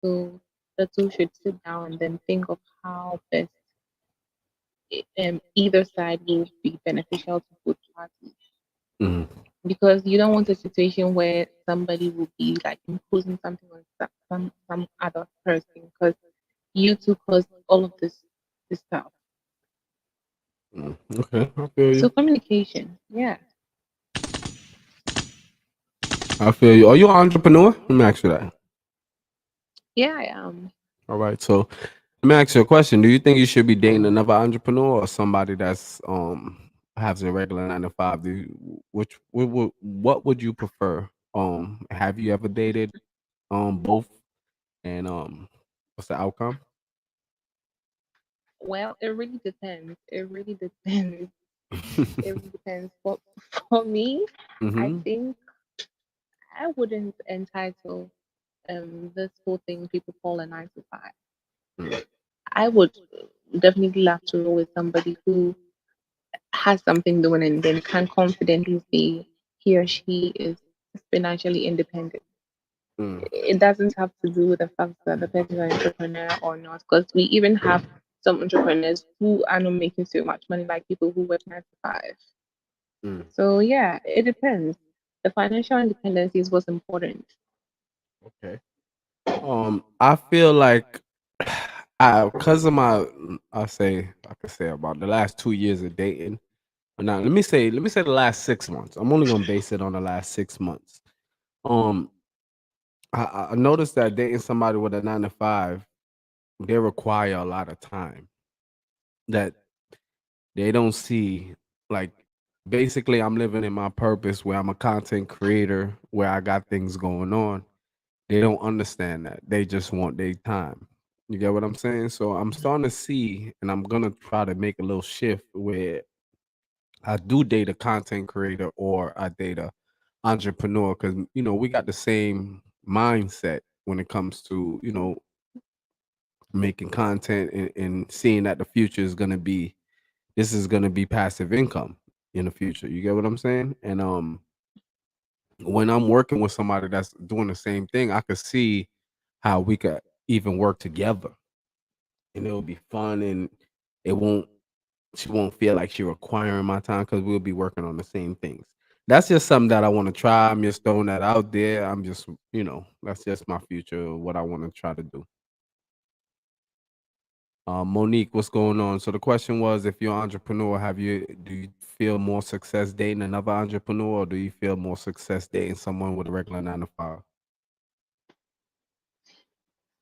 So the two should sit down and then think of how best either side will be beneficial to both parties. Mm. Because you don't want a situation where somebody will be like imposing something on some other person because you two caused all of this stuff. Mm. Okay, I feel So you. communication, yeah, I feel you. Are you an entrepreneur? Let me ask you that. yeah, I am. All right. So let me ask you a question. Do you think you should be dating another entrepreneur or somebody that's has a regular 9 to 5? Do you, what would you prefer? Have you ever dated both? And what's the outcome? Well, it really depends. It really depends. It really depends. But for me, I Mm-hmm. think I wouldn't entitle this whole thing people call a 9 to 5. Mm. I would definitely love to roll with somebody who has something doing and then can confidently say he or she is financially independent. Mm. It doesn't have to do with the fact that the person is an entrepreneur or not, because we even have some entrepreneurs who are not making so much money like people who work 9 to 5. Mm. So yeah, it depends. The financial independence is what's important. Okay. I feel like I because of my I could say about the last 2 years of dating. Now let me say the last 6 months. I'm only gonna base it on the last 6 months. Um, I noticed that dating somebody with a 9 to 5, they require a lot of time that they don't see. Like basically, I'm living in my purpose where I'm a content creator, where I got things going on. They don't understand that. They just want their time. You get what I'm saying? So I'm starting to see, and I'm gonna try to make a little shift where I do date a content creator or I date a entrepreneur because we got the same mindset when it comes to making content and seeing that the future is gonna be this is gonna be passive income in the future. You get what I'm saying? And when I'm working with somebody that's doing the same thing, I could see how we could even work together, and it'll be fun, and it won't she won't feel like she requiring my time because we'll be working on the same things. That's just something that I want to try. I'm just throwing that out there. I'm just, that's just my future, what I want to try to do. Monique, what's going on? So the question was, if you're an entrepreneur, do you feel more success dating another entrepreneur, or do you feel more success dating someone with a regular 9 to 5?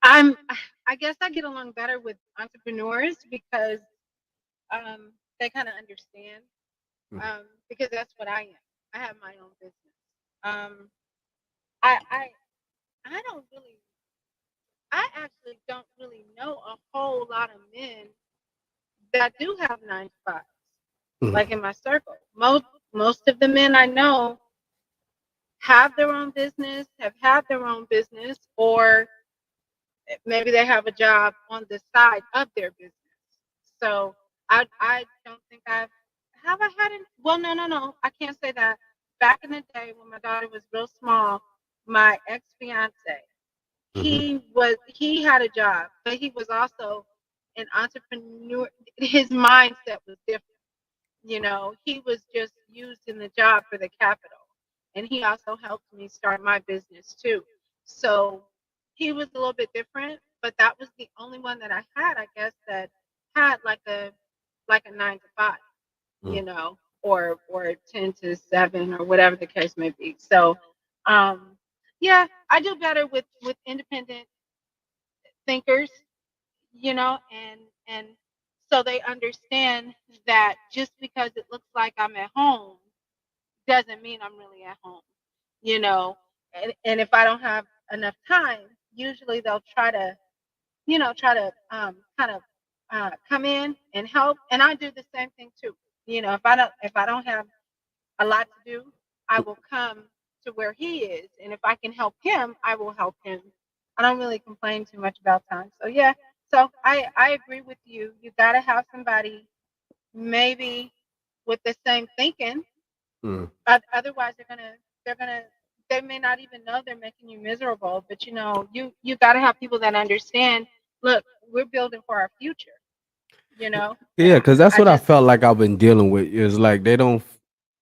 I'm I guess I get along better with entrepreneurs because they kind of understand because that's what I am. I have my own business. Um, I I I don't really I actually don't really know a whole lot of men that do have 9 to 5s like in my circle. Most of the men I know have their own business, have had their own business, or maybe they have a job on the side of their business. So I don't think I had an well no I can't say that. Back in the day when my daughter was real small, my ex fiance Mm-hmm. he had a job, but he was also an entrepreneur. His mindset was different. He was just using the job for the capital. And he also helped me start my business too. So he was a little bit different, but that was the only one that I had, I guess, that had like a 9 to 5, or 10 to 7 or whatever the case may be. So yeah, I do better with independent thinkers, and so they understand that just because it looks like I'm at home doesn't mean I'm really at home, you know. And if I don't have enough time, usually they'll try to kind of come in and help, and I do the same thing too. If I don't have a lot to do, I will come to where he is, and if I can help him, I will help him. I don't really complain too much about time. So yeah, so I agree with you. You got to have somebody maybe with the same thinking. Mm. Otherwise, they're gonna they may not even know they're making you miserable, but you know, you got to have people that understand. Look, we're building for our future. You know, and Yeah, because that's I what I just felt like I've been dealing with. Is like they don't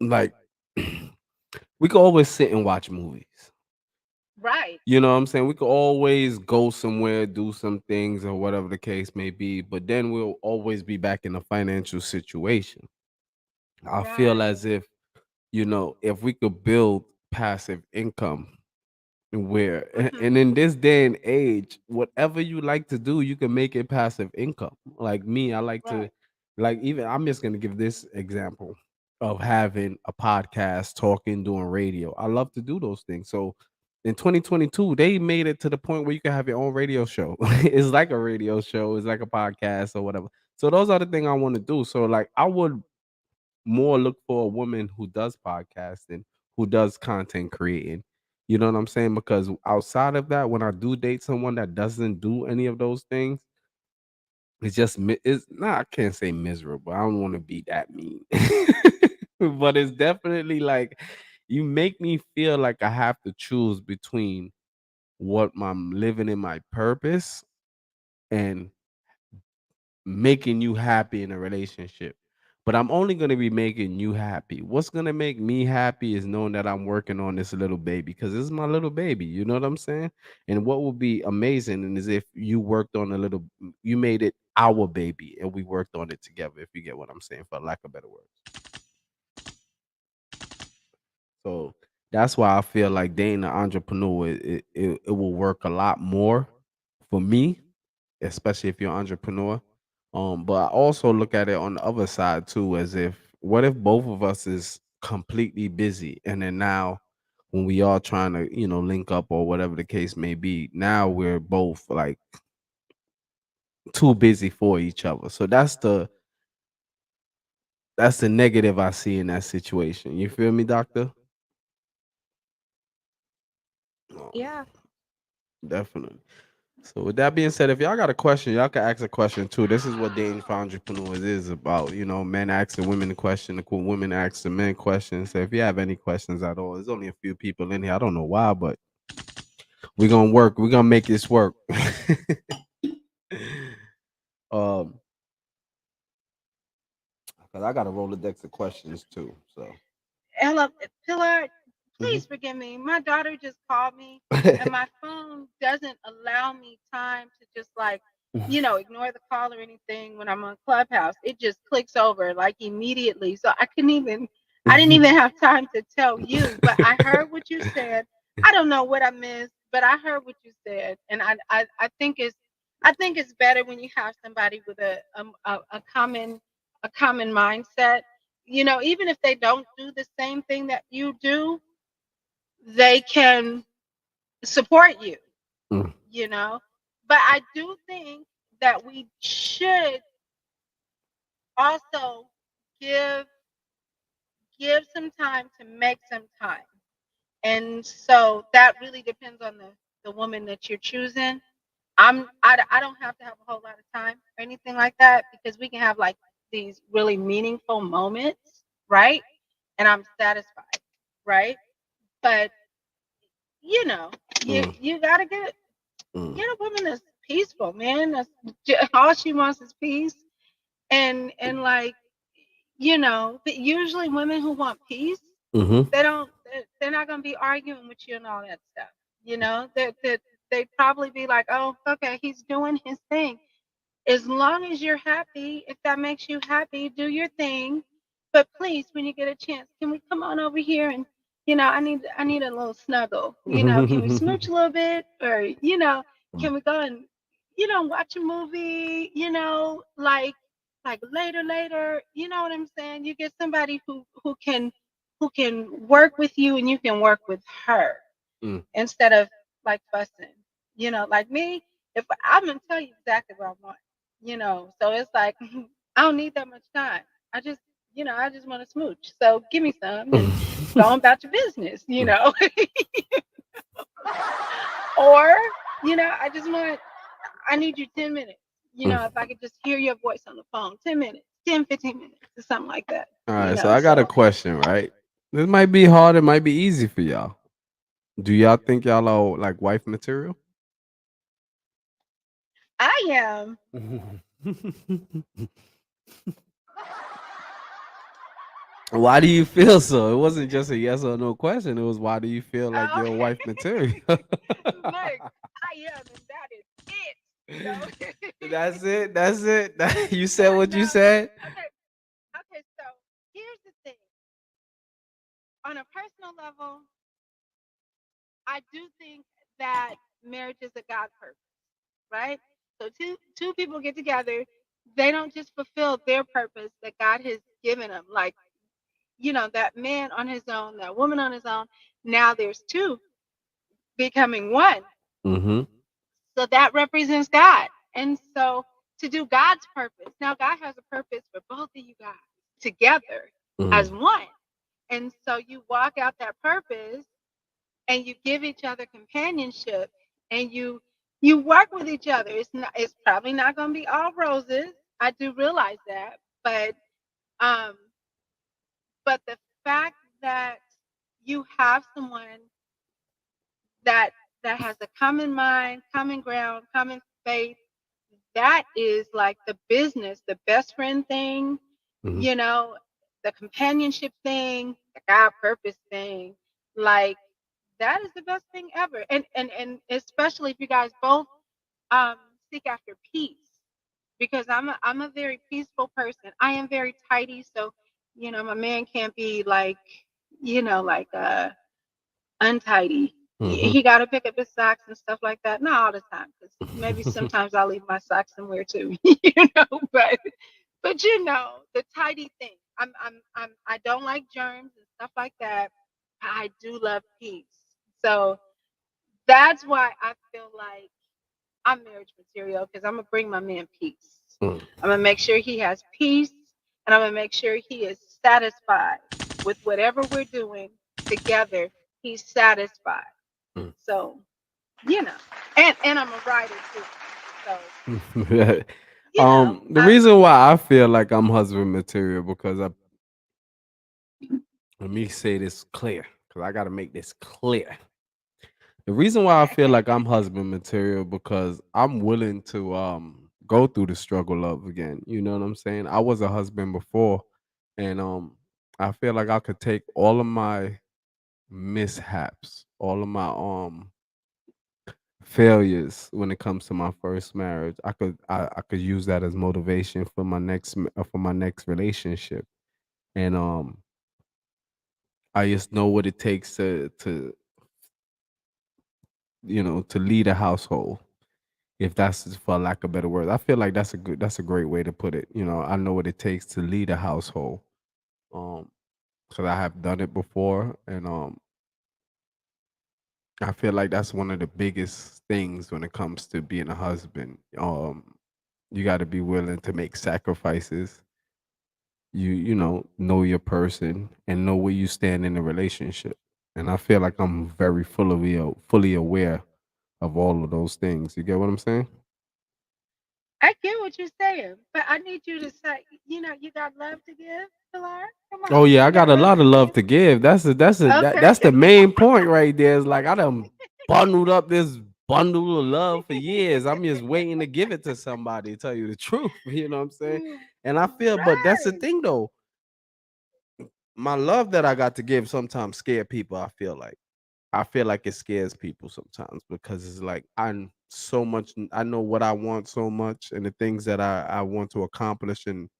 like we could always sit and watch movies. right, You know what I'm saying? We could always go somewhere, do some things, or whatever the case may be, but then we'll always be back in a financial situation. I feel right. as if, if we could build passive income where Hmm. and in this day and age, whatever you like to do, you can make it passive income. Like me, I like to, Right. like, even I'm just gonna give this example of having a podcast, talking, doing radio. I love to do those things. So in 2022, they made it to the point where you can have your own radio show. It's like a radio show, it's like a podcast or whatever. So those are the things I want to do. So like I would more look for a woman who does podcasting, who does content creating. You know what I'm saying? Because outside of that, when I do date someone that doesn't do any of those things, it's just it's I can't say miserable. I don't want to be that mean. But it's definitely like you make me feel like I have to choose between what I'm living in my purpose and making you happy in a relationship. But I'm only going to be making you happy. What's going to make me happy is knowing that I'm working on this little baby because this is my little baby. You know what I'm saying? And what would be amazing is if you worked on you made it our baby and we worked on it together, if you get what I'm saying, for lack of better words. So that's why I feel like dating an entrepreneur, it will work a lot more for me, especially if you're an entrepreneur. But I also look at it on the other side too, as if what if both of us is completely busy, and then now when we are trying to, link up or whatever the case may be, now we're both like too busy for each other. So that's the negative I see in that situation. You feel me, doctor? Oh, Yeah. definitely. So with that being said, if y'all got a question, y'all can ask a question too. This is what dating for entrepreneurs is about. Men asking women a question, the cool women ask the men questions. So if you have any questions at all, there's only a few people in here. I don't know why, but we're gonna work. We're gonna make this work. um, because I got a Rolodex of questions too. So Ella, Pillar, Mhm. please forgive me. My daughter just called me, and my phone doesn't allow me time to just like, ignore the call or anything when I'm on Clubhouse. It just clicks over like immediately. So I didn't even have time to tell you, but I heard what you said. I don't know what I missed, but I heard what you said, and I think it's better when you have somebody with a common mindset. Even if they don't do the same thing that you do, they can support you, Mm, you know. But I do think that we should also give some time to make some time. And so that really depends on the woman that you're choosing. I don't have to have a whole lot of time or anything like that because we can have like these really meaningful moments, right? And I'm satisfied, right? But you know, mm, you gotta mm, get a woman that's peaceful, man. That's all she wants is peace, and like but usually women who want peace, mhm, they're not gonna be arguing with you and all that stuff. They probably be like, oh, okay, he's doing his thing. As long as you're happy, if that makes you happy, do your thing. But please, when you get a chance, can we come on over here and I need a little snuggle. Can we smooch a little bit, or can we go and watch a movie? Like later. You know what I'm saying? You get somebody who can work with you, and you can work with her mm. instead of like fussing. Like me, if I'm gonna tell you exactly what I want, so it's like I don't need that much time. I just want to smooch. So give me some and go on about your business. Or, I need you 10 minutes. If I could just hear your voice on the phone, 10 minutes, 10, 15 minutes, or something like that. All right, so I got a question, right? This might be hard, it might be easy for y'all. Do y'all think y'all are like wife material? I am. Why do you feel so? It wasn't just a yes or no question. It was why do you feel like Oh, you're wife material? look, I am, and that is it. That's it. That's it. You said Yeah, what no. you said. Okay, so here's the thing. On a personal level, I do think that marriage is a God purpose, right? So two people get together, they don't just fulfill their purpose that God has given them. Like, that man on his own, that woman on his own. Now there's two becoming one. Mm-hmm. So that represents God. And so to do God's purpose, now God has a purpose for both of you guys together as one. And so you walk out that purpose and you give each other companionship and you work with each other. It's probably not going to be all roses. I do realize that, um the fact that you have someone that has a common mind, common ground, common faith, that is like the business, the best friend thing, the companionship thing, the God purpose thing. Like, that is the best thing ever. And especially if you guys both seek after peace. Because I'm a very peaceful person. I am very tidy, so my man can't be like, like untidy. He got to pick up his socks and stuff like that. Not all the time, because maybe sometimes I'll leave my socks somewhere too. But the tidy thing. I don't like germs and stuff like that. I do love peace. So that's why I feel like I'm marriage material, because I'm gonna bring my man peace. I'm gonna make sure he has peace, and I'm gonna make sure he is satisfied with whatever we're doing together. He's satisfied. So, and I'm a writer too. So, The reason why I feel like I'm husband material because let me say this clear, because I gotta make this clear. The reason why I feel like I'm husband material because I'm willing to go through the struggle of again. You know what I'm saying? I was a husband before, and I feel like I could take all of my mishaps, all of my failures when it comes to my first marriage. I could use that as motivation for my next relationship, and I just know what it takes to to lead a household. If that's for lack of better words, I feel like that's a great way to put it. I know what it takes to lead a household, um, because I have done it before, and I feel like that's one of the biggest things when it comes to being a husband. You got to be willing to make sacrifices. Know your person and know where you stand in the relationship. And I feel like I'm very fully aware of all of those things. You get what I'm saying? I get what you're saying, but I need you to say, you got love to give, Pilar. Come on. Oh yeah, I You got a lot of love give? to give. Okay. That's the main point right there. Is like I done bundled up this bundle of love for years. I'm just waiting to give it to somebody. To tell you the truth, you know what I'm saying? And I feel, but that's the Right. thing though. My love that I got to give sometimes scare people. I feel like it scares people sometimes because it's like I'm so much. I know what I want so much, and the things that I want to accomplish, and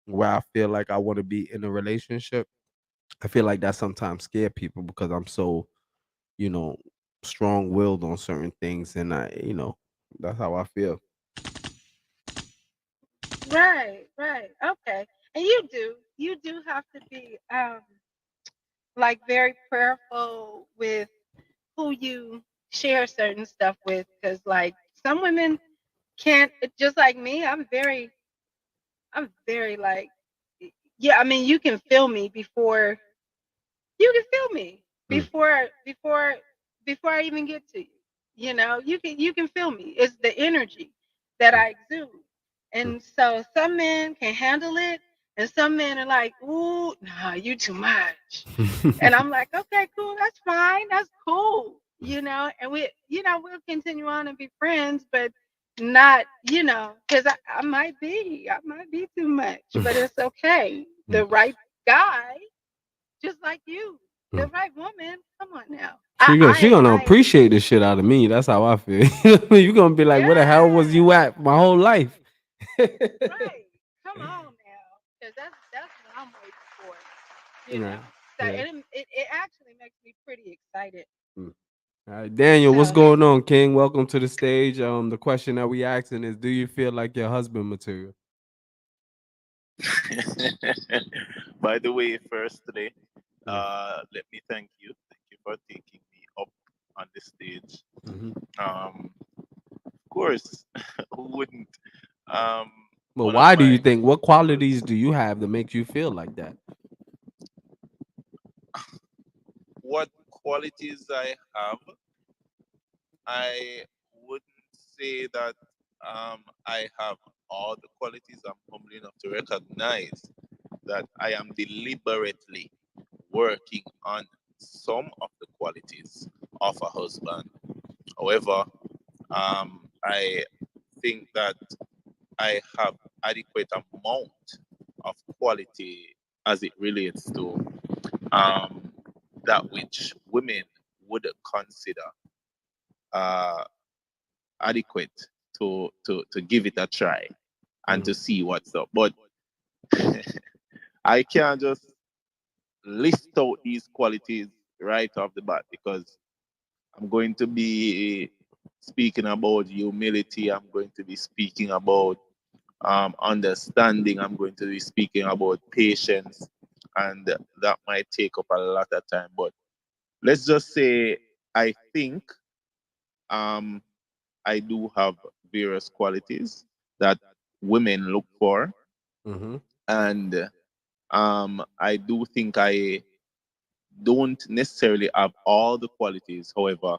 where I feel like I want to be in a relationship. I feel like that sometimes scare people because I'm so, you know, strong willed on certain things, and that's how I feel. Right. Okay. And you do have to be like very prayerful with who you share certain stuff with, because like some women can't, just like me. I'm very like, yeah. I mean, you can feel me before you can feel me Mm. before I even get to you. You can feel me. It's the energy that I exude. Mm. And so some men can handle it, and some men are like, ooh, nah, you too much. And I'm like, okay, cool, that's fine, that's cool. and we'll continue on and be friends, but not, because I might be too much, but it's okay. The right guy, just like you, the right woman. Come on now. She I gonna I appreciate the shit out of me. That's how I feel. You gonna be like, where the hell was you yeah, at my whole life? right. Come on now, because that's what I'm waiting for. You Right. know. So Yeah. it actually makes me pretty excited. Mm. All right, Daniel, what's So going on, King? Welcome to the stage. The question that we asking is, do you feel like your husband material? By the way, first today, Mm. let me thank you. Thank you for taking me up on the stage. Mhm. Of course, who wouldn't? Um, But one of why do you my think? What qualities do you have that makes you feel like that? what qualities I have, I wouldn't say that I have all the qualities. I'm humble enough to recognize that I am deliberately working on some of the qualities of a husband. However, I think that I have adequate amount of quality as it relates to um, that which women would consider uh, adequate to give it a try and to see what's up. But I can't just list out these qualities right off the bat because I'm going to be speaking about humility. I'm going to be speaking about understanding. I'm going to be speaking about patience, and that might take up a lot of time. But let's just say I think um, I do have various qualities that women look for, Mm-hmm. and I do think I don't necessarily have all the qualities. However,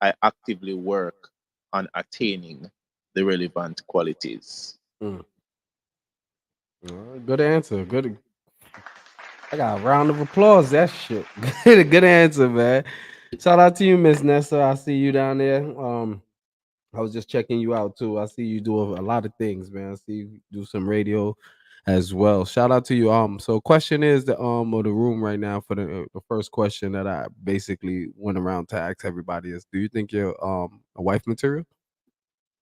I actively work on attaining the relevant qualities. Mm. All right, good answer. Good. I got a round of applause. That shit. Good answer, man. Shout out to you, Miss Nessa. I see you down there. I was just checking you out too. I see you do a lot of things, man. I see you do some radio as well. Shout out to you. So question is the of the room right now for the first question that I basically went around to ask everybody is, do you think you're a wife material?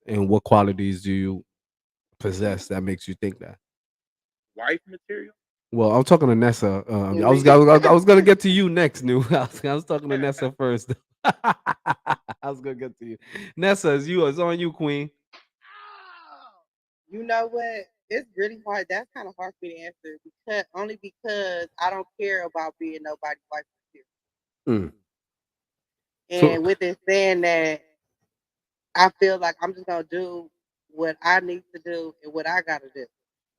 And what qualities do you possess that makes you think that? Wife material? Well, I'm talking to Nessa. I was gonna get to you next, New. I was talking to Nessa first. I was gonna get to you. Nessa, it's on you, Queen. You know what? It's really hard. That's kind of hard for me to answer because I don't care about being nobody's wife material. Mm. So And with it saying that, I feel like I'm just gonna do what I need to do and what I gotta do.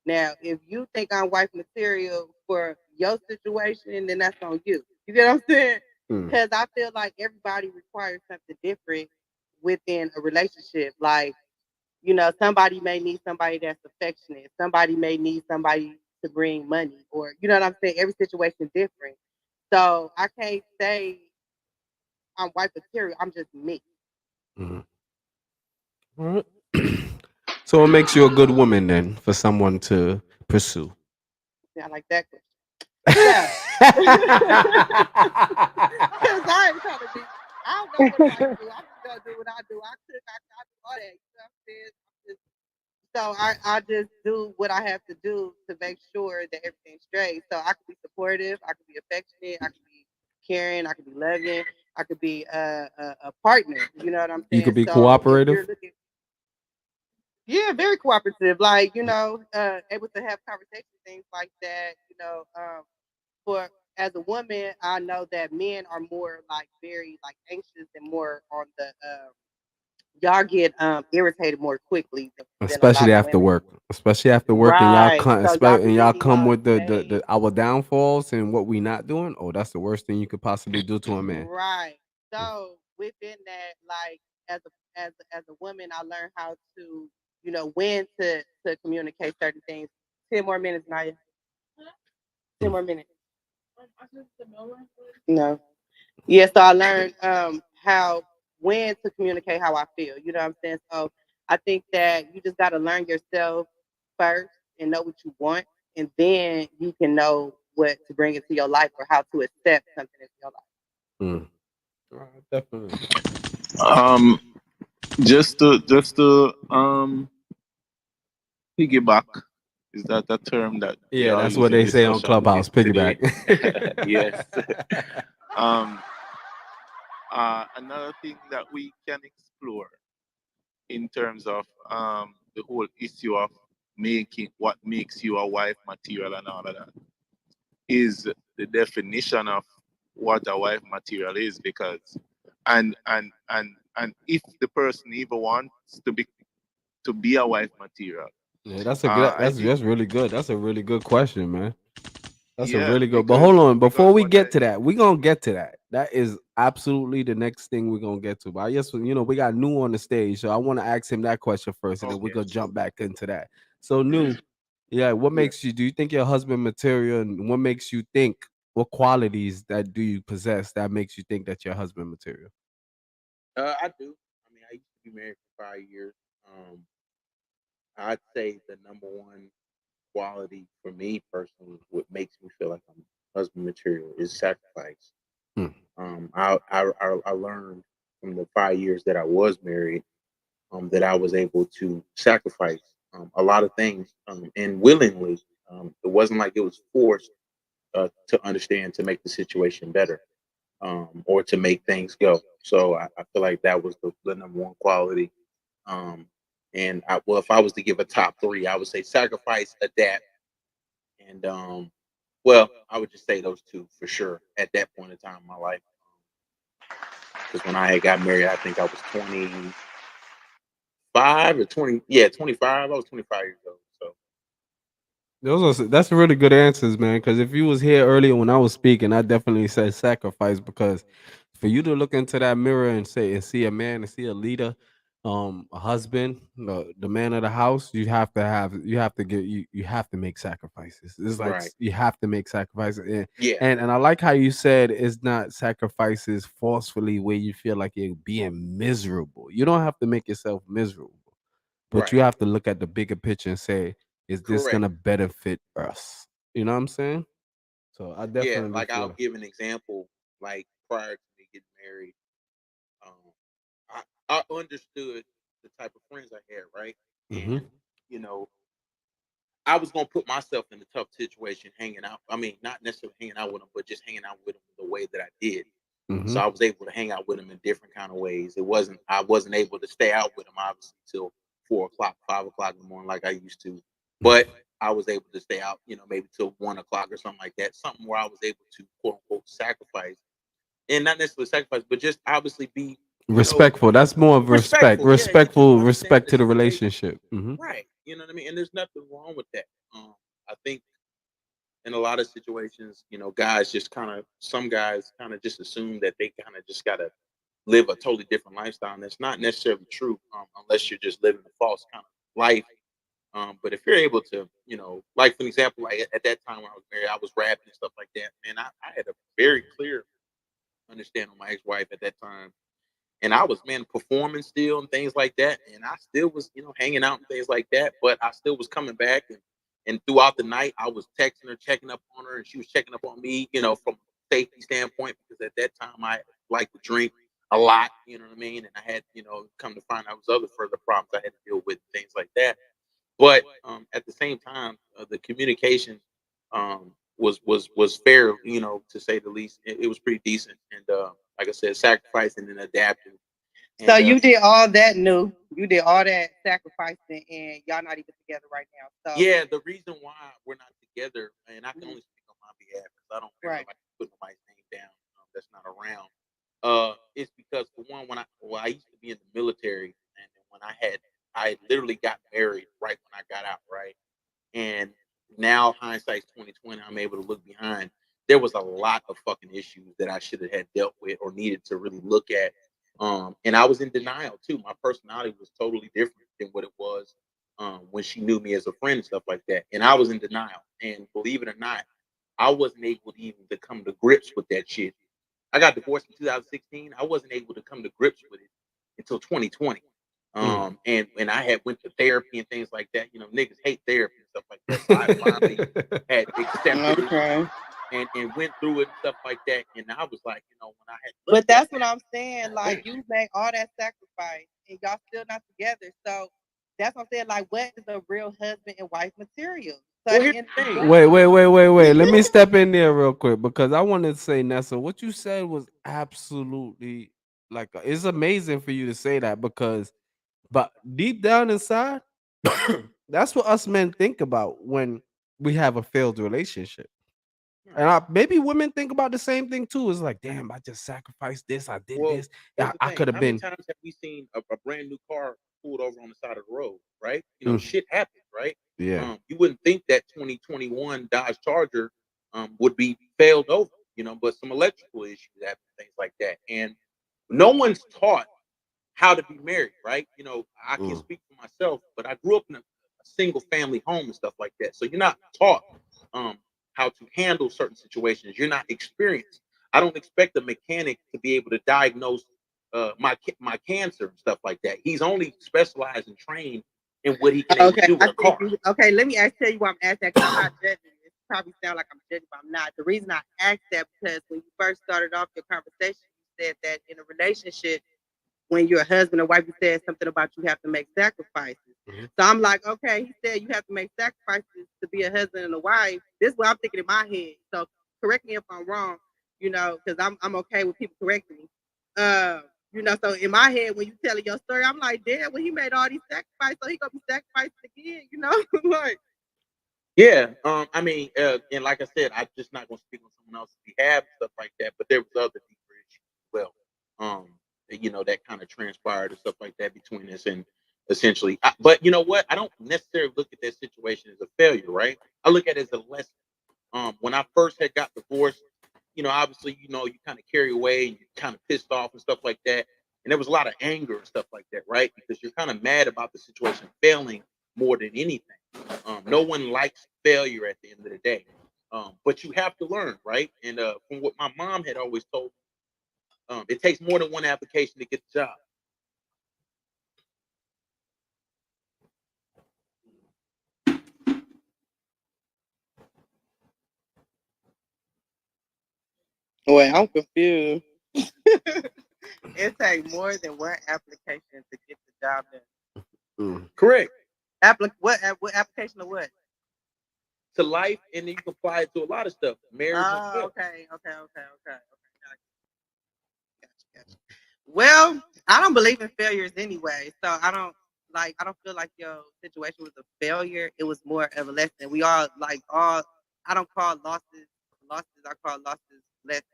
Now, if you think I'm wife material for your situation, then that's on you. You get what I'm saying? mm, Because I feel like everybody requires something different within a relationship. Like, somebody may need somebody that's affectionate. Somebody may need somebody to bring money, or you know what I'm saying. Every situation is different, so I can't say I'm wife material. I'm just me. mhm. All right. So what makes you a good woman then for someone to pursue? Yeah, I like that question. Yeah, because I ain't trying to be. I don't know what I do. I'm just gonna do what I do. I cook. I do all that. You know what I'm saying? So I just do what I have to do to make sure that everything's straight. So I could be supportive, I could be affectionate, I could be caring, I could be loving, I could be a partner. You know what I'm You could saying? be So if you're cooperative. looking, yeah, very cooperative, like able to have conversations, things like that. For as a woman, I know that men are more like very like anxious and more on the y'all get irritated more quickly than a lot Especially of after women. work. Especially after work and Right. So y'all can y'all get in come y'all with space. the our downfalls and what we not doing. Oh, that's the worst thing you could possibly do to a man. Right. So within that, like as a woman, I learned how to, when to communicate certain things. 10 more minutes, Naya. 10 more minutes. No. Yeah, so I learned when to communicate how I feel. You know what I'm saying? So I think that you just got to learn yourself first and know what you want, and then you can know what to bring into your life or how to accept something into your life. Definitely. Just to piggyback, is that a term that we Yeah, all that's use what in they this say on social Clubhouse, today? piggyback. Yes. Another thing that we can explore in terms of the whole issue of making what makes you a wife material and all of that is the definition of what a wife material is, because and if the person even wants to be a wife material, Yeah, that's a good. I think That's really good. That's a really good question, man. That's a yeah, really good. But hold on, before we what get to that, we're gonna get to that. That is absolutely the next thing we're gonna get to. But I guess we got New on the stage, so I want to ask him that question first, and then we're okay, gonna jump back into that. So New, yeah, what yeah. makes you? Do you think you're husband material, and what makes you think? What qualities that do you possess that makes you think that you're husband material? I do. I mean, I used to be married for 5 years. I'd say the number one quality for me personally, what makes me feel like I'm husband material, is sacrifice. Hmm. I learned from the 5 years that I was married that I was able to sacrifice a lot of things and willingly. It wasn't like it was forced to understand to make the situation better or to make things go. So I feel like that was the number one quality. Um, well, if I was to give a top three, I would say sacrifice, adapt, and well, I would just say those two for sure at that point in time in my life. Because when I had got married, I think I was 25 or 20. Yeah, 25. I was 25 years old. So That's really good answers, man. Because if you was here earlier when I was speaking, I definitely said sacrifice. Because for you to look into that mirror and see a man and see a leader, a husband, the man of the house, you have to you have to make sacrifices. It's like right, you have to make sacrifices, yeah, and I like how you said it's not sacrifices forcefully where you feel like you're being miserable. You don't have to make yourself miserable. But right, you have to look at the bigger picture and say, is this correct. gonna benefit us? You know what I'm saying? So I Yeah, definitely like I'll feel. give an example. Like prior to me getting married, um, I understood the type of friends I had, right? Mm-hmm. And you know, I was gonna put myself in a tough situation hanging out. I mean, not necessarily hanging out with them, but just hanging out with them the way that I did. Mm-hmm. So I was able to hang out with them in different kind of ways. I wasn't able to stay out with them obviously till 4 o'clock, 5 o'clock in the morning like I used to, but I was able to stay out, maybe till 1 o'clock or something like that. Something where I was able to quote unquote sacrifice, and not necessarily sacrifice, but just obviously be, Respectful. That's more of respect. respectful. Yeah, you understand Respect the to the situation, relationship. Mm-hmm. right? You know what I mean? And there's nothing wrong with that. I think in a lot of situations, guys just some guys kind of just assume that they kind of just gotta live a totally different lifestyle, and that's not necessarily true unless you're just living a false kind of life. But if you're able to, like for example, like at that time when I was married, I was rapping and stuff like that. Man, I had a very clear understanding of my ex-wife at that time, and I was performing still and things like that, and I still was hanging out and things like that, but I still was coming back and throughout the night I was texting her, checking up on her, and she was checking up on me, from a safety standpoint, because at that time I liked to drink a lot, you know what I mean, and I had come to find out was other further problems I had to deal with, things like that. But at the same time, the communication was fair, to say the least. It was pretty decent, and like I said, sacrificing and adapting. So And you did all that new. You did all that sacrificing, and y'all not even together right now. So yeah, the reason why we're not together, and I can only speak on my behalf because I don't ever right. like to put nobody's name down that's not around. It's because for one, I used to be in the military, and when I literally got married right when I got out, right. And now hindsight's 2020, I'm able to look behind. There was a lot of fucking issues that I should have had dealt with or needed to really look at. And I was in denial too. My personality was totally different than what it was when she knew me as a friend and stuff like that. And I was in denial. And believe it or not, I wasn't able to even to come to grips with that shit I got divorced in 2016. I wasn't able to come to grips with it until 2020. And I had went to therapy and things like that. You know, niggas hate therapy and stuff like that. So I finally had accepted Okay. it and went through it and stuff like that. And I was like, you know, when I had But looked that's at what I'm saying. Like you made all that sacrifice and y'all still not together. So that's what I'm saying. Like, what is a real husband and wife material? So Well, at the here's end the of the thing. day- Wait. Let me step in there real quick because I wanted to say, Nessa, what you said was absolutely like it's amazing for you to say that because, but deep down inside, that's what us men think about when we have a failed relationship. And maybe women think about the same thing too. It's like, damn, I just sacrificed this. I did Well, this. here's I, the I thing. could have How many been. times have we seen a brand new car pulled over on the side of the road, right? You know, shit happens, right? Yeah. You wouldn't think that 2021 Dodge Charger would be failed over, you know, but some electrical issues happen, things like that. And no one's taught how to be married, right? You know, I can speak for myself, but I grew up in a single family home and stuff like that. So you're not taught how to handle certain situations. You're not experienced. I don't expect a mechanic to be able to diagnose my cancer and stuff like that. He's only specialized and trained in what he can able to do with a car. Okay, let me tell you why I'm asking that because I'm not judging. It probably sounds like I'm judging, but I'm not. The reason I asked that because when you first started off your conversation, you said that in a relationship, when you're a husband or wife, you said something about you have to make sacrifices. So I'm like, okay, he said you have to make sacrifices to be a husband and a wife. This is what I'm thinking in my head. So correct me if I'm wrong, you know, because I'm okay with people correcting me. You know, so in my head, when you telling your story, I'm like, damn, when he made all these sacrifices, so he gonna be sacrificed again, you know? Like, yeah, I mean, and like I said, I'm just not gonna speak on someone else's behalf and stuff like that. But there was other deeper issues as well. You know, that kind of transpired and stuff like that between us, and essentially. But you know what? I don't necessarily look at that situation as a failure, right? I look at it as a lesson. When I first had got divorced, you know, obviously, you know, you kind of carry away and you're kind of pissed off and stuff like that. And there was a lot of anger and stuff like that, right? Because you're kind of mad about the situation failing more than anything. No one likes failure at the end of the day. But you have to learn, right? And from what my mom had always told me, it takes more than one application to get the job. wait, I'm confused. It takes more than one application to get the job done. Correct. What application of what? To life, and then you can apply it to a lot of stuff. Marriage. Okay. Gotcha. Well, I don't believe in failures anyway, so I don't feel like your situation was a failure. It was more of a lesson. We all I don't call losses, I call losses lessons.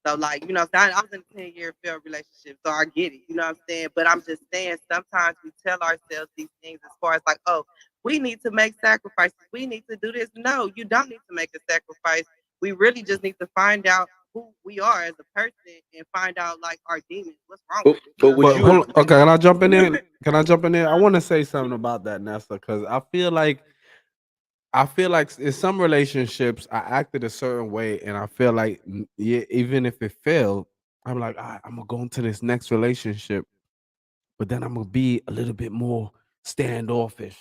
So like, you know, I was in a 10-year failed relationship, so I get it, you know what I'm saying? But I'm just saying sometimes we tell ourselves these things as far as like, oh, we need to make sacrifices. We need to do this. No, you don't need to make a sacrifice. We really just need to find out who we are as a person and find out like our demons. What's wrong with it? But would you? Okay, can I jump in there? I want to say something about that, Nessa, because I feel like in some relationships I acted a certain way, and I feel like yeah, even if it failed, I'm like, all right, I'm gonna go into this next relationship, but then I'm gonna be a little bit more standoffish.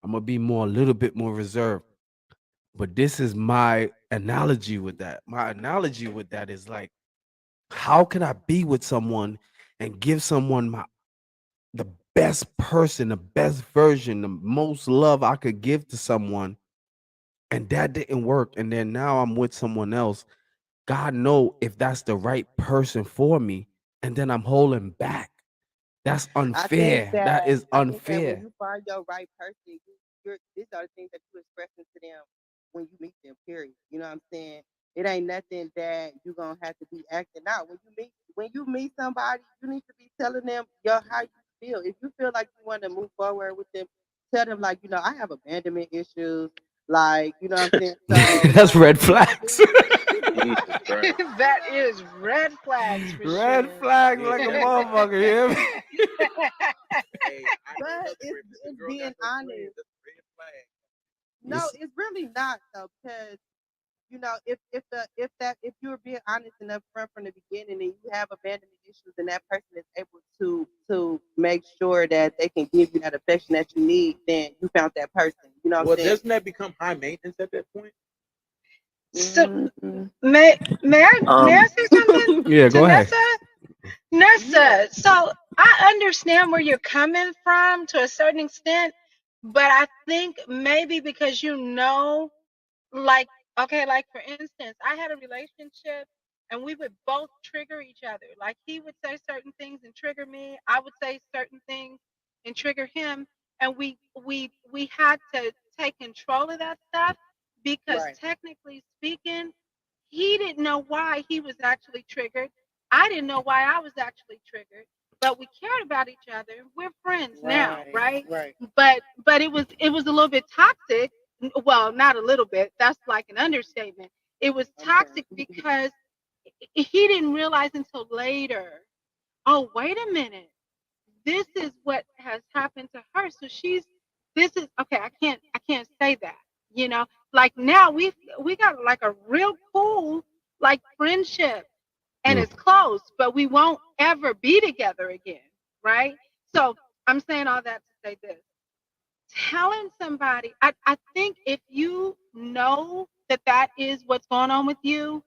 I'm gonna be a little bit more reserved. But this is my analogy with that. My analogy with that is like, how can I be with someone and give someone the best person, the best version, the most love I could give to someone, and that didn't work, and then now I'm with someone else. God know if that's the right person for me, and then I'm holding back. That's unfair. That is unfair. When you find your right person, these are the things that you expressing to them when you meet them. Period. You know what I'm saying? It ain't nothing that you're gonna have to be acting out. When you meet somebody, you need to be telling them how you feel. If you feel like you want to move forward with them, tell them like, you know, I have abandonment issues. Like, you know what I'm saying? So, that's red flags. That is red flags for red sure. flags like a motherfucker. Hear me? Hey, but it's being honest. No, it's really not though, because you know, if you're being honest and upfront from the beginning, and you have abandonment issues, and that person is able to make sure that they can give you that affection that you need, then you found that person. You know what Well, I'm saying? doesn't that become high maintenance at that point? So Mm-mm. may I say something Yeah, to go ahead. Nessa? So I understand where you're coming from to a certain extent, but I think maybe because like, okay, like for instance, I had a relationship and we would both trigger each other. Like he would say certain things and trigger me. I would say certain things and trigger him. And we had to take control of that stuff because Right. technically speaking, he didn't know why he was actually triggered. I didn't know why I was actually triggered. But we cared about each other. We're friends now, right? Right. But it was a little bit toxic. Well, not a little bit. That's like an understatement. It was Okay. toxic because he didn't realize until later. Oh, wait a minute. This is what has happened to her. So this is okay. I can't say that. You know, like now we got like a real cool like friendship and Mm. it's close, but we won't ever be together again, right? So I'm saying all that to say this. Telling somebody, I think if you know that is what's going on with you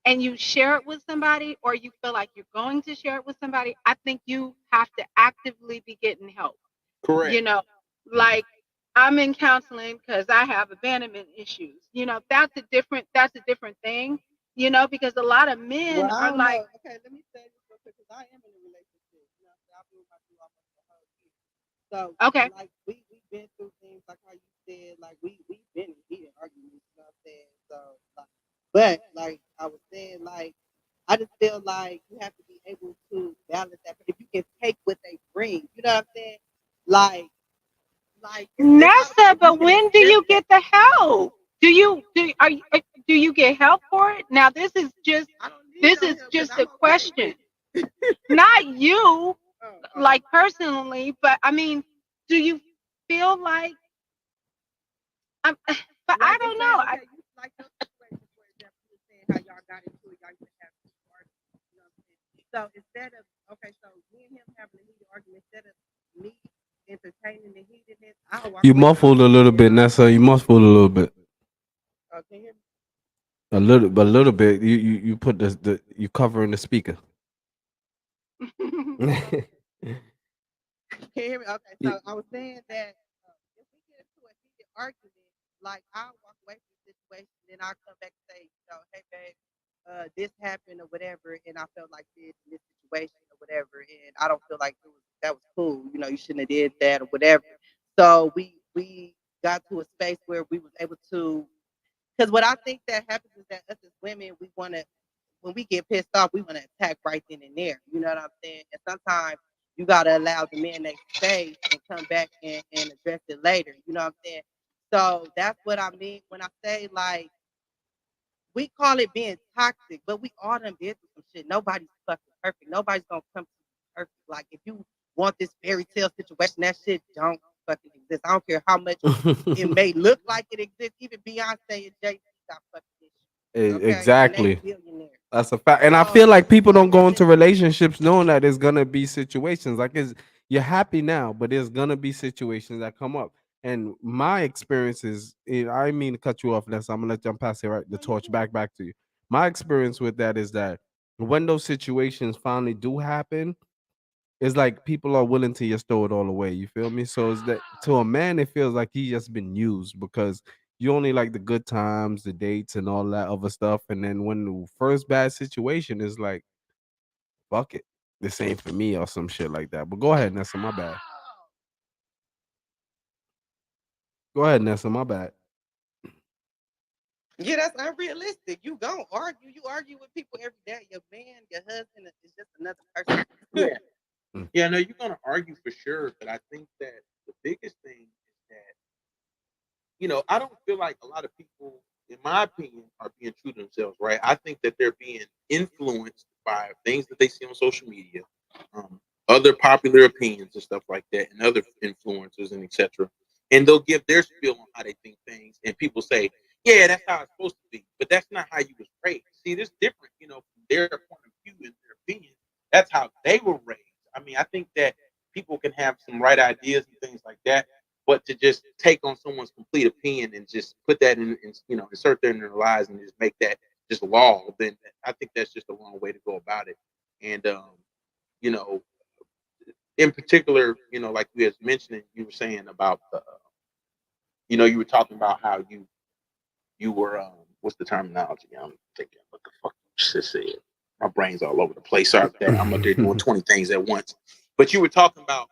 and you share it with somebody or you feel like you're going to share it with somebody, I think you have to actively be getting help. Correct. You know, like I'm in counseling because I have abandonment issues. You know, that's a different thing, you know, because a lot of men Well, I are don't like, know. Okay, let me say this real quick because I am in a relationship. You know, I've been with my dude almost the whole year. So, okay, like, we've been through things like how you said, like we've been in heated arguments. You know what I'm saying? So, like, but like I was saying, like I just feel like you have to be able to balance that. If you can take what they bring, you know what I'm saying? Like Nessa, but you can when do you accept get the help? Do you get help for it? Now this is just I don't need no help 'cause a I'm okay. question. Not you, Oh, oh. like personally, but I mean, do you feel like but I Like don't I'm know. saying, okay, you like your situation, for example, you were saying how y'all got into it, y'all used to have this argument, you know what I'm saying? So instead of so me and him having a heated argument, instead of me entertaining the heatedness, I'll walk You away from muffled a little bit, Nessa. You muffled a little bit. Can you hear me? A little bit. You put the you covering the speaker. Can you hear me? Okay, so I was saying that if we get into a heated argument, like I'll walk away from the situation, then I'll come back and say, hey babe, this happened or whatever, and I felt like this in this situation or whatever, and I don't feel like that was cool. You know, you shouldn't have did that or whatever. So we got to a space where we was able to, because what I think that happens is that us as women, we want to, when we get pissed off, we want to attack right then and there. You know what I'm saying? And sometimes you gotta allow the man that space and come back and address it later. You know what I'm saying? So that's what I mean when I say like we call it being toxic, but we all done been through some shit. Nobody's fucking perfect. Nobody's gonna come to you perfect. Like if you want this fairy tale situation, that shit don't fucking exist. I don't care how much it may look like it exists. Even Beyonce and Jay-Z got fucking this shit. Okay? Exactly. And they billionaires. That's a fact. And I feel like people don't go into relationships knowing that there's gonna be situations like you're happy now, but there's gonna be situations that come up. And my experience is, I mean to cut you off, Nessa. I'm gonna let you pass the torch back to you. My experience with that is that when those situations finally do happen, it's like people are willing to just throw it all away. You feel me? So it's that to a man, it feels like he just been used because you only like the good times, the dates, and all that other stuff. And then when the first bad situation is like, fuck it, this ain't for me or some shit like that. But go ahead, Nessa. My bad. Go ahead, Nessa. My bad. Yeah, that's unrealistic. You don't argue. You argue with people every day. Your man, your husband is just another person. Yeah. Yeah, no, you're gonna argue for sure, but I think that the biggest thing is that, you know, I don't feel like a lot of people, in my opinion, are being true to themselves, right? I think that they're being influenced by things that they see on social media, other popular opinions and stuff like that, and other influencers and etc. And they'll give their spiel on how they think things, and people say, yeah, that's how it's supposed to be. But that's not how you was raised. See, this different, you know, from their point of view and their opinion. That's how they were raised. I mean, I think that people can have some right ideas and things like that, but to just take on someone's complete opinion and just put that in you know, insert that in their lives and just make that just law, then I think that's just a wrong way to go about it. And you know, in particular, you know, like we was mentioning, you were saying about you know, you were talking about how you were what's the terminology? I'm thinking what the fuck you just said. My brain's all over the place. Sorry about that. I'm up there doing 20 things at once. But you were talking about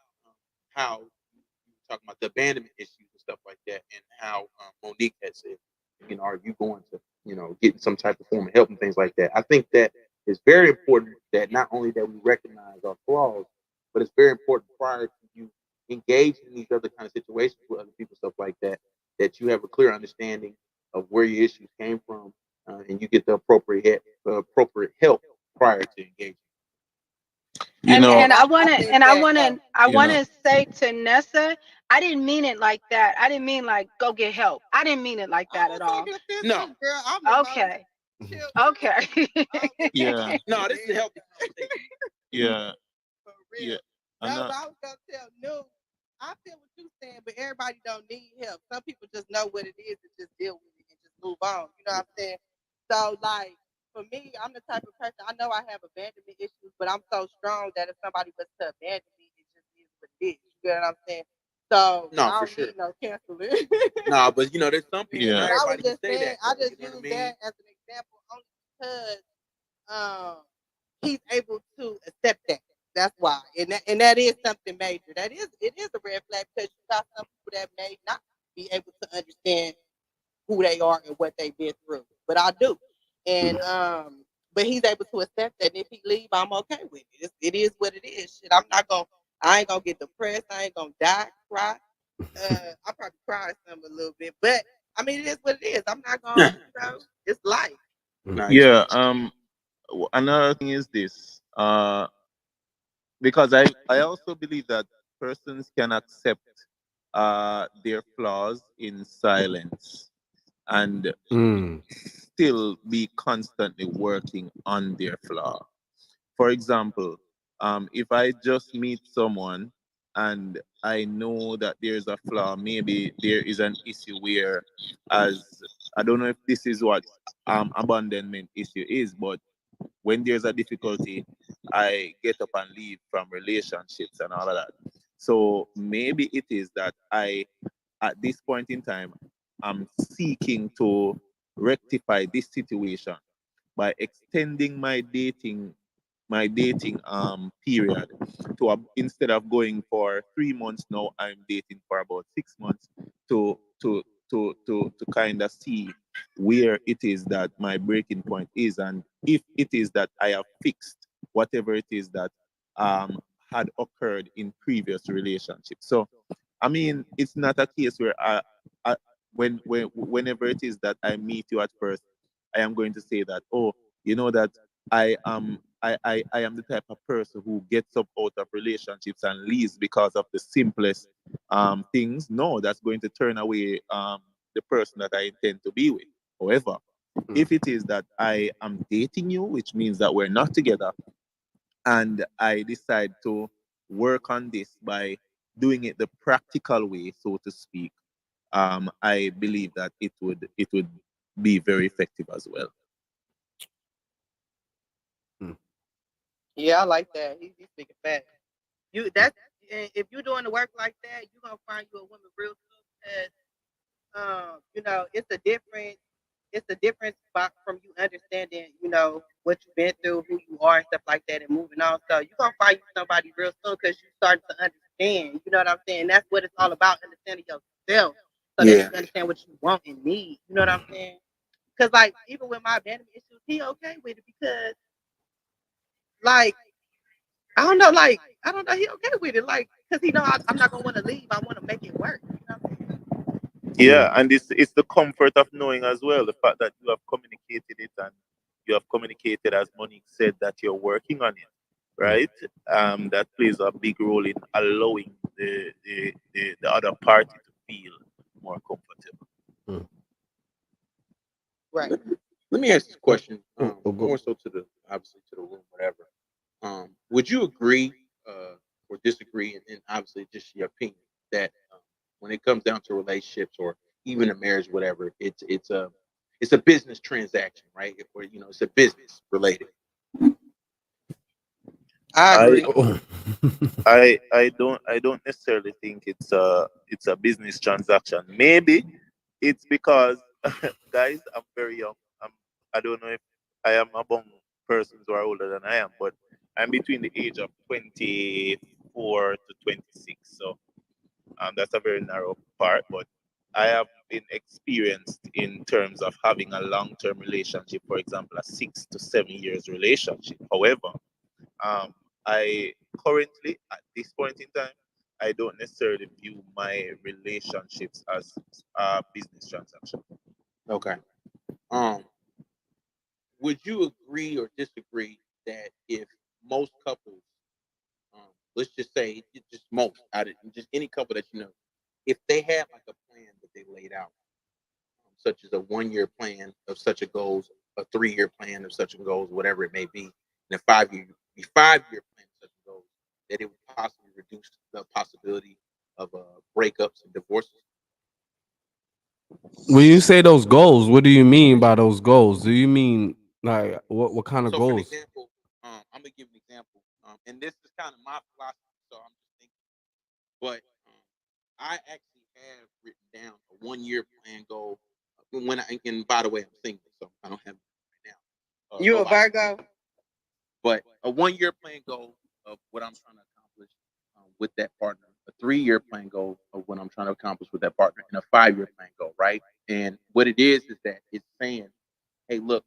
how you were talking about the abandonment issues and stuff like that, and how Monique had said, you know, are you going to, you know, get some type of form of help and things like that. I think that it's very important that not only that we recognize our flaws, but it's very important prior to you engaging in these other kind of situations with other people, stuff like that, that you have a clear understanding of where your issues came from, and you get the appropriate help prior to engaging. You know, And I want I to think and I that want to I you want know, to say to Nessa, I didn't mean it like that. I didn't mean like go get help. I didn't mean it like I that was at all. talking to this No. too, girl. I'm emotional. Okay. Chill. Okay. yeah, No, this is a healthy conversation. yeah, For real. yeah. No, And but I was gonna tell New. I feel what you're saying, but everybody don't need help. Some people just know what it is and just deal with it and just move on. You know what I'm saying? So like for me, I'm the type of person, I know I have abandonment issues, but I'm so strong that if somebody was to abandon me, it just is what it is. You get what I'm saying? So No, I for don't sure. need no counseling. No, but you know, there's some people. Yeah. Not But I was everybody can just say saying, that. I though, just you know use what I mean? that as an example only because he's able to accept that. That's why, and that is something major. It is a red flag because you got some people that may not be able to understand who they are and what they've been through, but I do, and but he's able to accept that. And if he leave, I'm okay with it. It is what it is. Shit, I ain't gonna get depressed. I ain't gonna die, cry. I probably cry some a little bit, but I mean, it is what it is. I'm not gonna, you know, it's life. Nice. yeah, another thing is this, because I also believe that persons can accept their flaws in silence and Mm. still be constantly working on their flaw. For example, if I just meet someone and I know that there's a flaw, maybe there is an issue where, as I don't know if this is what abandonment issue is, but when there's a difficulty, I get up and leave from relationships and all of that. So maybe it is that at this point in time, I'm seeking to rectify this situation by extending my dating period to instead of going for 3 months, now I'm dating for about 6 months to kind of see where it is that my breaking point is, and if it is that I have fixed whatever it is that um had occurred in previous relationships. So I mean, it's not a case where I whenever it is that I meet you at first, I am going to say that, oh, you know that I am the type of person who gets up out of relationships and leaves because of the simplest things. No, that's going to turn away the person that I intend to be with. However, if it is that I am dating you, which means that we're not together, and I decide to work on this by doing it the practical way, so to speak, I believe that it would be very effective as well. Yeah, I like that. He's speaking fast. If you're doing the work like that, you're gonna find you a woman real soon because you know, it's a different spot from you understanding, you know, what you've been through, who you are and stuff like that and moving on. So you're gonna find you somebody real soon because you starting to understand. You know what I'm saying? That's what it's all about, understanding yourself so that you Yeah. can understand what you want and need. You know what I'm saying? Because like even with my abandonment issues, he okay with it because like I don't know, he okay with it, like, because he know I'm not gonna want to leave. I want to make it work. You know what I'm saying? Yeah, and it's the comfort of knowing as well the fact that you have communicated it, and you have communicated, as Monique said, that you're working on it, right? That plays a big role in allowing the other party to feel more comfortable. Right. Let me ask this question, go. more so to the obviously to the room, whatever. Would you agree or disagree, and obviously just your opinion that when it comes down to relationships or even a marriage, whatever, it's a business transaction, right? Or it's a business related. I I agree. Oh. I don't necessarily think it's a business transaction. Maybe it's because guys, I'm very young. I don't know if I am among persons who are older than I am, but I'm between the age of 24 to 26. So that's a very narrow part, but I have been experienced in terms of having a long-term relationship, for example, a 6 to 7 years relationship. However, um, I currently, at this point in time, I don't necessarily view my relationships as a business transaction. Okay. Um, would you agree or disagree that if most couples, let's just say just most out of just any couple that if they had like a plan that they laid out, such as a 1 year plan of such a goals, a 3 year plan of such a goals, whatever it may be, and a 5 year plan of such a goals, that it would possibly reduce the possibility of breakups and divorces. When you say those goals, what do you mean by those goals? Do you mean like what kind of So, for an goals? example, I'm gonna give an example, and this is kind of my philosophy. So I'm just thinking, but I actually have written down a 1 year plan goal. And by the way, I'm single, so I don't have it right now. You a nobody. Virgo? But a 1 year plan goal of what I'm trying to accomplish with that partner, a 3 year plan goal of what I'm trying to accomplish with that partner, and a 5 year plan goal, right? And what it is that it's saying, hey, look,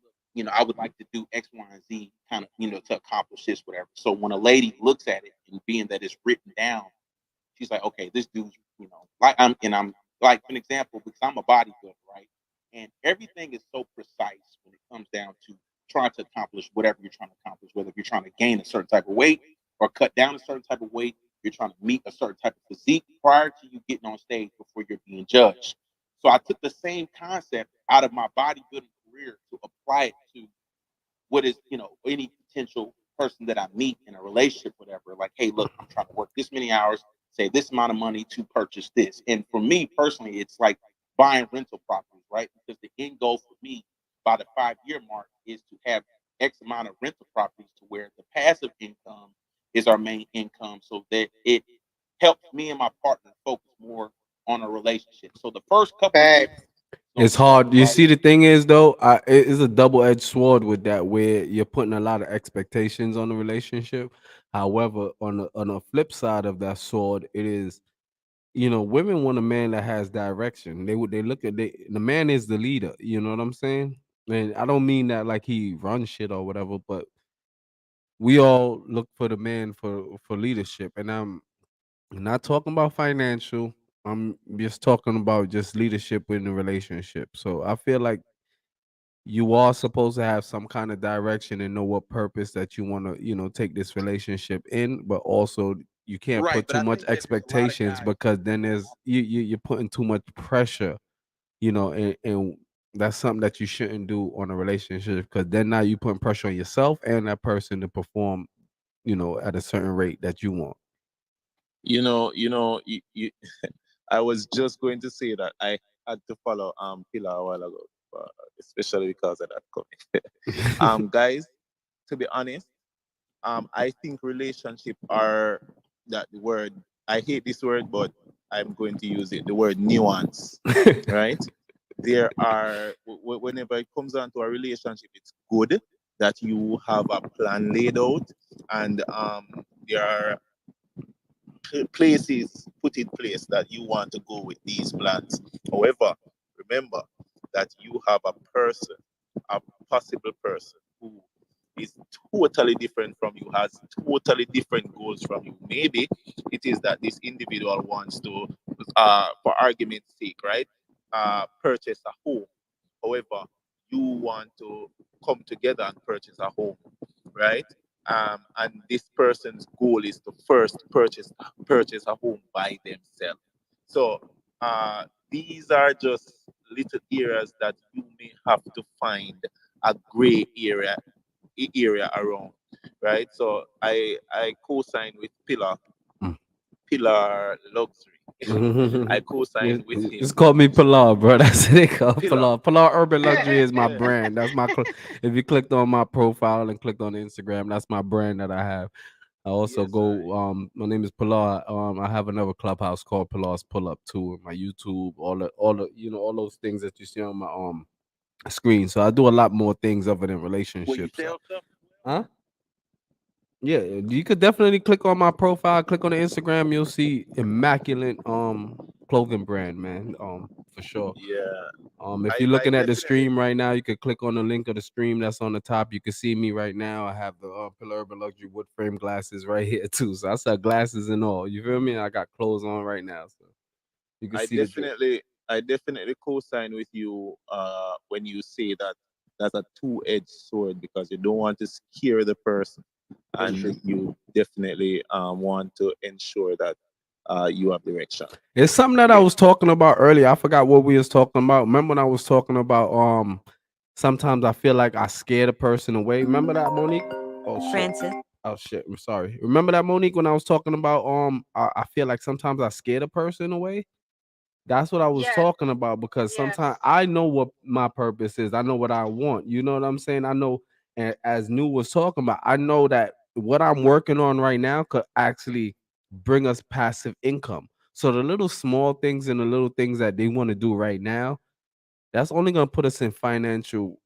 I would like to do X, Y, and Z kind of, to accomplish this, whatever. So when a lady looks at it and being that it's written down, she's like, okay, this dude's, like I'm like an example because I'm a bodybuilder, right? And everything is so precise when it comes down to trying to accomplish whatever you're trying to accomplish, whether you're trying to gain a certain type of weight or cut down a certain type of weight, you're trying to meet a certain type of physique prior to you getting on stage before you're being judged. So I took the same concept out of my bodybuilding career to apply it to what is, any potential person that I meet in a relationship, whatever. Like, hey, look, I'm trying to work this many hours, save this amount of money to purchase this. And for me personally, it's like buying rental properties, right? Because the end goal for me by the 5 year mark is to have X amount of rental properties to where the passive income is our main income so that it helps me and my partner focus more on a relationship. So the first couple of years, It's hard. You see, the thing is though, it is a double-edged sword with that, where you're putting a lot of expectations on the relationship. However, on the flip side of that sword, it is, women want a man that has direction. They look at the man is the leader. You know what I'm saying? And I don't mean that like he runs shit or whatever, but we all look for the man for leadership. And I'm not talking about financial. I'm just talking about just leadership in the relationship. So I feel like you are supposed to have some kind of direction and know what purpose that you want to, take this relationship in, but also you can't right, put but too I much think that there's a lot of expectations, guys. because then you're putting too much pressure, and that's something that you shouldn't do on a relationship, because then now you putting pressure on yourself and that person to perform, at a certain rate that you want. I was just going to say that I had to follow Pilar a while ago, especially because of that comment. Guys, to be honest, I think relationship are that the word. I hate this word, but I'm going to use it. The word nuance, right? There are whenever it comes down to a relationship, it's good that you have a plan laid out, and there are places put in place that you want to go with these plans. However, remember that you have a person, a possible person who is totally different from you, has totally different goals from you. Maybe it is that this individual wants to, for argument's sake, right, purchase a home. However, you want to come together and purchase a home, right? And this person's goal is to first purchase a home by themselves. So these are just little areas that you may have to find a gray area around, right? So I co-sign with Mm. Pillar Luxury. I co-signed with him. Just call me Pilar, bro. That's what they call Pilar. Pilar. Pilar Urban Luxury is my Yeah. brand. That's my. If you clicked on my profile and clicked on Instagram, that's my brand that I have. I also Yes, go. My name is Pilar. I have another clubhouse called Pilar's Pull Up too. My YouTube, all the, all those things that you see on my screen. So I do a lot more things other than Will you relationships. sell stuff? Huh? Yeah, you could definitely click on my profile, click on the Instagram, you'll see immaculate clothing brand, man. For sure. Yeah. If you're I looking at the definitely stream right now, you could click on the link of the stream that's on the top. You can see me right now. I have the Pillar Urban Luxury wood frame glasses right here too. So I sell glasses and all. You feel me? I got clothes on right now, so you can I see the drip. definitely co-sign with you when you say that that's a two-edged sword, because you don't want to scare the person, and you definitely want to ensure that you have direction. It's something that I was talking about earlier. I forgot what we was talking about. Remember when I was talking about sometimes I feel like I scare the person away. Remember that, Monique? Oh shit. Francis. Oh shit. I'm sorry. Remember that, Monique, when I was talking about I feel like sometimes I scare the person away. That's what I was Yes, talking about, because sometimes yes. I know what my purpose is. I know what I want. You know what I'm saying? I know, and as New was talking about, I know that what I'm working on right now could actually bring us passive income. So the little small things and the little things that they want to do right now, that's only going to put us in financial,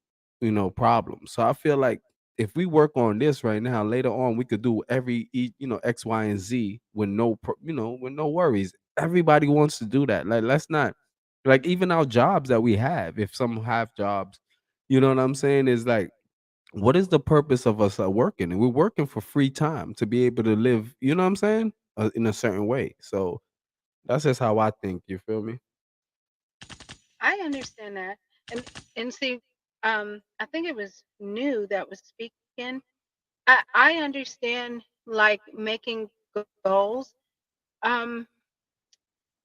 problems. So I feel like if we work on this right now, later on we could do X, Y, and Z with with no worries. Everybody wants to do that. Like, let's not, like, even our jobs that we have. If some have jobs, you know what I'm saying, is like, what is the purpose of us working? And we're working for free time to be able to live. You know what I'm saying, in a certain way. So that's just how I think. You feel me? I understand that. And see, I think it was New that was speaking. I understand like making goals. Um,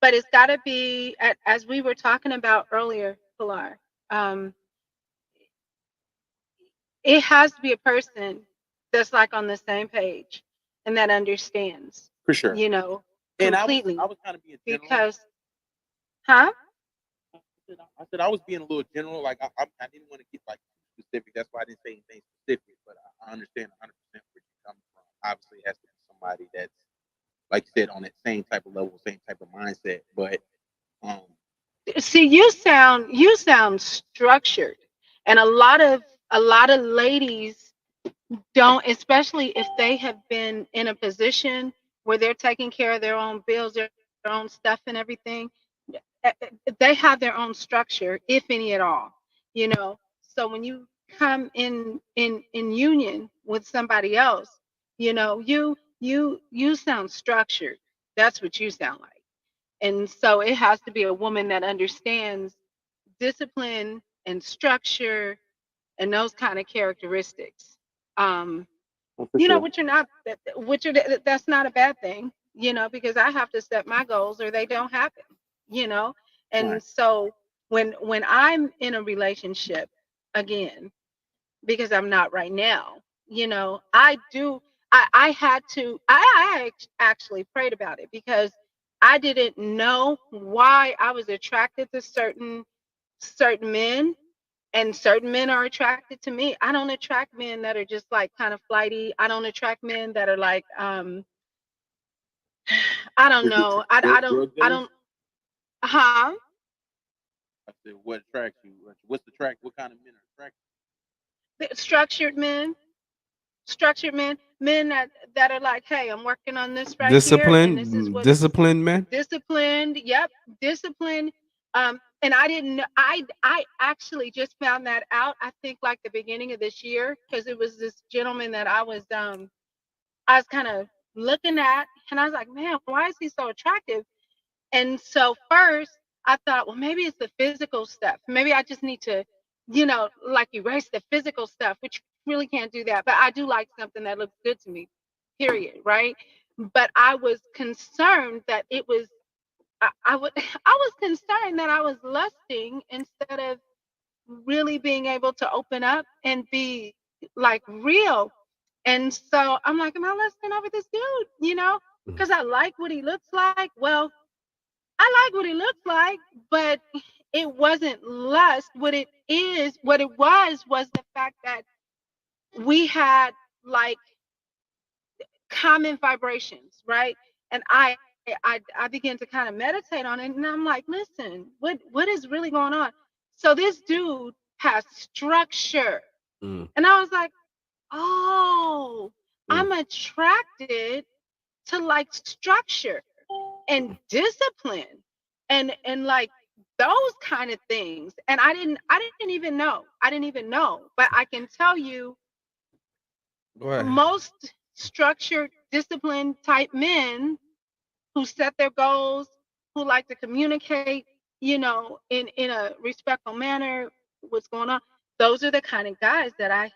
but it's got to be as we were talking about earlier, Pilar. Um, it has to be a person that's like on the same page and that understands, For sure. And completely. I was kind of being general. Because, huh? I said I was being a little general. Like I didn't want to get like specific. That's why I didn't say anything specific. But I understand 100% where you're coming from. Obviously, it has to be somebody that's, like you said, on that same type of level, same type of mindset. But See, you sound structured, and a lot of ladies don't, especially if they have been in a position where they're taking care of their own bills, their own stuff and everything. They have their own structure, if any at all. So when you come in union with somebody else, you sound structured. That's what you sound like. And so it has to be a woman that understands discipline and structure and those kind of characteristics. Which are not that's not a bad thing, because I have to set my goals or they don't happen, you know. And Right. so when I'm in a relationship again, because I'm not right now, I had to actually prayed about it because I didn't know why I was attracted to certain men, and certain men are attracted to me. I don't attract men that are just like kind of flighty. I don't attract men that are like I don't know. I don't huh? I said, what attracts you? What's the track? What kind of men are attracted? Structured men. Structured men that are like, hey, I'm working on this right here, and this is what Disciplined man. disciplined. Yep, disciplined. And I didn't. I actually just found that out. I think like the beginning of this year, because it was this gentleman that I was kind of looking at, and I was like, man, why is he so attractive? And so first I thought, well, maybe it's the physical stuff. Maybe I just need to, like erase the physical stuff, which really can't do that. But I do like something that looks good to me, period. Right. But I was concerned that it was I would I was concerned that I was lusting instead of really being able to open up and be like real. And so I'm like, am I lusting over this dude? Because I like what he looks like. Well, I like what he looks like, but it wasn't lust. What it was the fact that we had like common vibrations, right? And I began to kind of meditate on it, and I'm like, listen, what is really going on? So this dude has structure, Mm, and I was like, oh, mm. I'm attracted to like structure and discipline and like those kind of things. And I didn't even know, but I can tell you Go ahead. most structured disciplined type men who set their goals, who like to communicate, in a respectful manner, what's going on. Those are the kind of guys that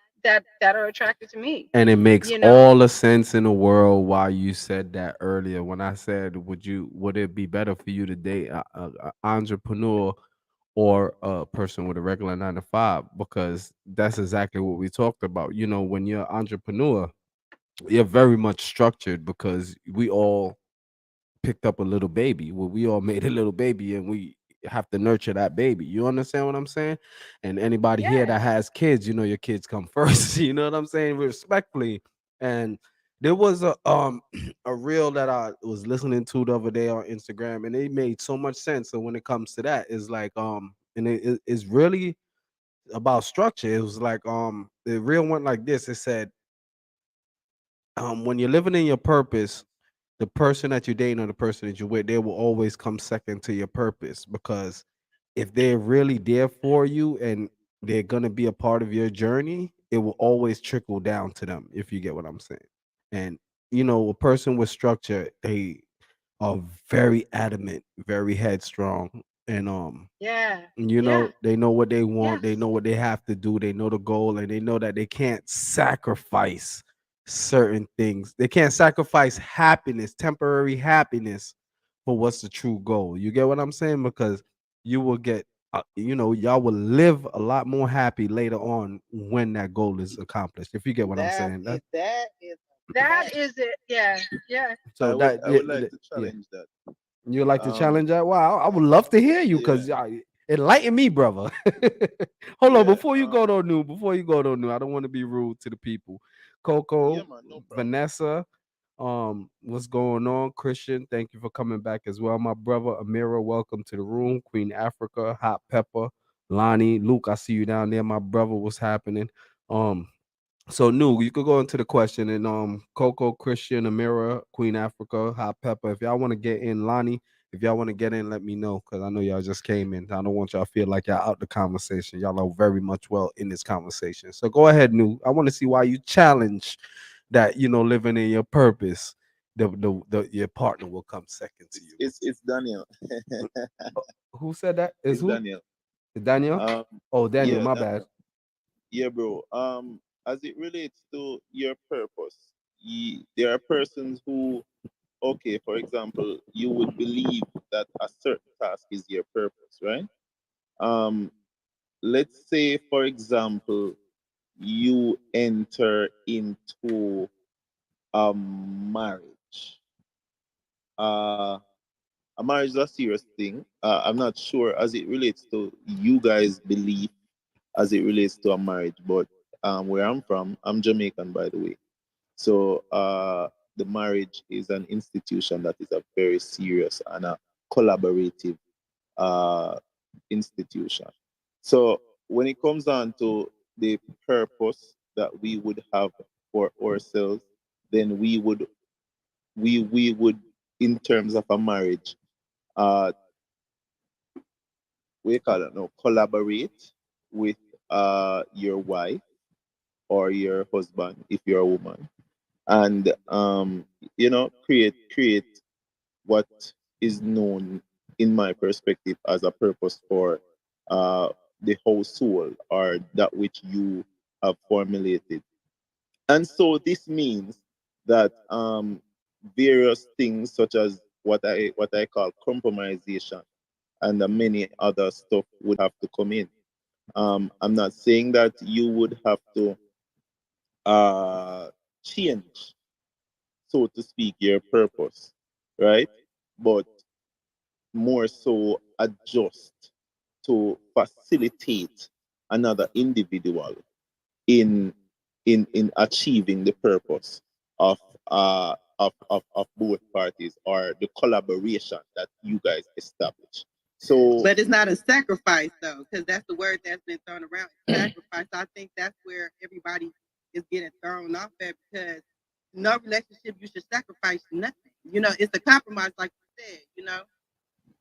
are attracted to me. And it makes You know? all the sense in the world why you said that earlier when I said, would it be better for you to date a entrepreneur or a person with a regular 9 to 5? Because that's exactly what we talked about. When you're an entrepreneur, you're very much structured because we all picked up a little baby. Well, we all made a little baby and we have to nurture that baby. You understand what I'm saying? And anybody here Yeah. that has kids, your kids come first. You know what I'm saying? Respectfully. And there was a a reel that I was listening to the other day on Instagram, and it made so much sense. So when it comes to that, it's like and it's really about structure. It was like the reel went like this. It said, when you're living in your purpose, the person that you're dating or the person that you're with, they will always come second to your purpose, because if they're really there for you and they're gonna be a part of your journey, it will always trickle down to them, if you get what I'm saying. And a person with structure, they are very adamant, very headstrong, and Yeah. Yeah. they know what they want, they Yes. know what they have to do, they know the goal, and they know that they can't sacrifice certain things. They can't sacrifice happiness, temporary happiness, for what's the true goal. You get what I'm saying? Because you will get y'all will live a lot more happy later on when that goal is accomplished, if you get what I'm saying. That is That fact. is it. Yeah. Yeah. So that I would like to yeah. challenge that. You like to Um, challenge that? Wow, I would love to hear you, yeah. because enlighten me, brother. Hold on, Yeah. before you go to new, I don't want to be rude to the people. Coco, Yeah, man, no problem. Vanessa, what's going on? Christian, thank you for coming back as well. My brother Amira, welcome to the room. Queen Africa, Hot Pepper, Lonnie, Luke, I see you down there. My brother, what's happening? So new, you could go into the question, and Coco, Christian, Amira, Queen Africa, Hot Pepper. If y'all want to get in, Lonnie, if y'all want to get in, let me know, because I know y'all just came in. I don't want y'all to feel like y'all out the conversation. Y'all are very much well in this conversation. So go ahead, new. I want to see why you challenge that, living in your purpose, your partner will come second to you. It's Daniel. Who said that? Is It's who? Daniel. Daniel? Oh, Daniel, Yeah, my bad. yeah, bro. As it relates to your purpose, there are persons who, okay, for example, you would believe that a certain task is your purpose, right? Um, let's say, for example, you enter into a marriage. Uh, a marriage is a serious thing. I'm not sure as it relates to you guys' belief as it relates to a marriage, but where I'm from, I'm Jamaican, by the way. So the marriage is an institution that is a very serious and a collaborative uh, institution. So when it comes down to the purpose that we would have for ourselves, then we would in terms of a marriage, uh, we call it no collaborate with your wife or your husband if you're a woman, and create what is known in my perspective as a purpose for uh, the whole soul, or that which you have formulated. And so this means that various things such as what I call compromisation, and many other stuff would have to come in. I'm not saying that you would have to change, so to speak, your purpose, right? But more so adjust to facilitate another individual in in achieving the purpose of of both parties, or the collaboration that you guys establish. So But it's not a sacrifice though, because that's the word that's been thrown around. Sacrifice. I think that's where everybody is getting thrown off at, because no relationship you should sacrifice nothing. You know, it's a compromise, like you said. You know.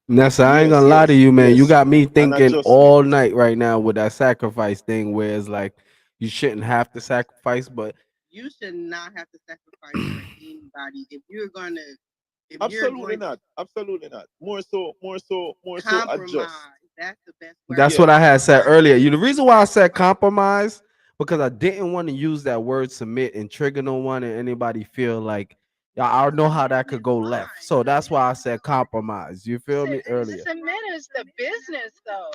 Nessa, I ain't yes, gonna lie to yes, you, man. You yes, got me an thinking adjustment. all night right now with that sacrifice thing, where it's like you shouldn't have to sacrifice, but You should not have to sacrifice for anybody if you're gonna. If you're Absolutely going to not. Absolutely not. More so compromise, adjust. that's the best word. that's Yeah. what I had said earlier. You the reason why I said compromise, because I didn't want to use that word submit and trigger no one and anybody feel like, yeah, I know how that could go left. So that's why I said compromise. You feel me earlier? Submit is the business, though.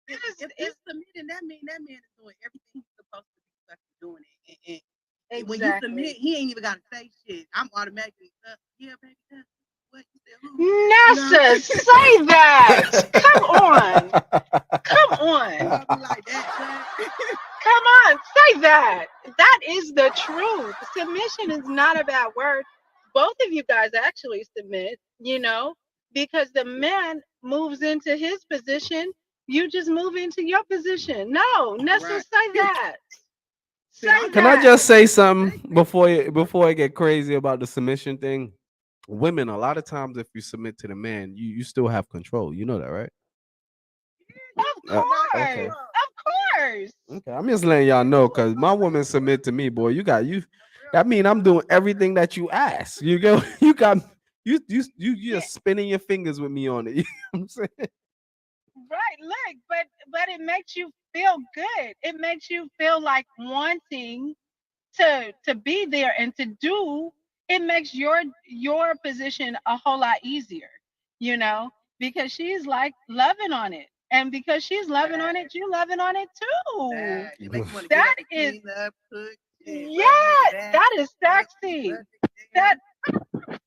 Because if it's submitting, that man is doing everything he's supposed to be fucking doing it. And when you submit, he ain't even gotta say shit. I'm automatically yeah, baby. What you said? Who? Nessa, say that. Come on. Come on. I'll be like that. Come on. Say that. That is the truth. Submission is not a bad word. Both of you guys actually submit, you know, because the man moves into his position. You just move into your position. No, Nessa, Right. say that. Say Can I that. just say something before I get crazy about the submission thing? Women, a lot of times, if you submit to the man, you still have control. You know that, right? Of Uh, course. okay. Of course. Okay, I'm just letting y'all know because my woman submit to me, boy. You. That mean I'm doing everything that you ask. You go. You got. You just spinning your fingers with me on it. You know what I'm saying? Right. Look, but it makes you feel good. It makes you feel like wanting to be there and to do. It makes your position a whole lot easier, you know, because she's like loving on it. And because she's loving on it, you loving on it too. It makes you want to That get up, is clean up, cook, shit, yes, that is sexy. That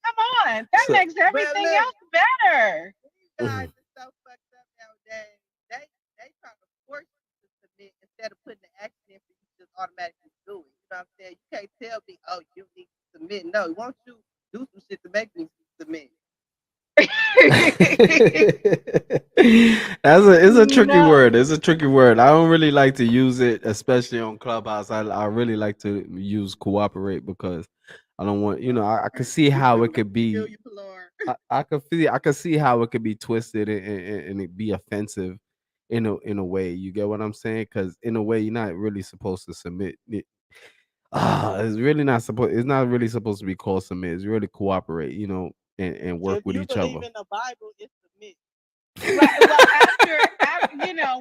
come on, that So- makes everything look. else better. These guys are so fucked up nowadays. They try to force you to submit instead of putting the action in for you to just automatically do it. You know what I'm saying? You can't tell me, oh, you need to submit. No, won't you do some shit to make me submit? It's a tricky No. word. It's a tricky word. I don't really like to use it, especially on Clubhouse. I really like to use cooperate because I don't want, I can see how it could be. I could see how it could be twisted and it be offensive in a way. You get what I'm saying? Because in a way, you're not really supposed to submit. It's really not supposed. It's not really supposed to be called submit. It's really cooperate. And work with each other. In the Bible, it's submit. Right. Well, after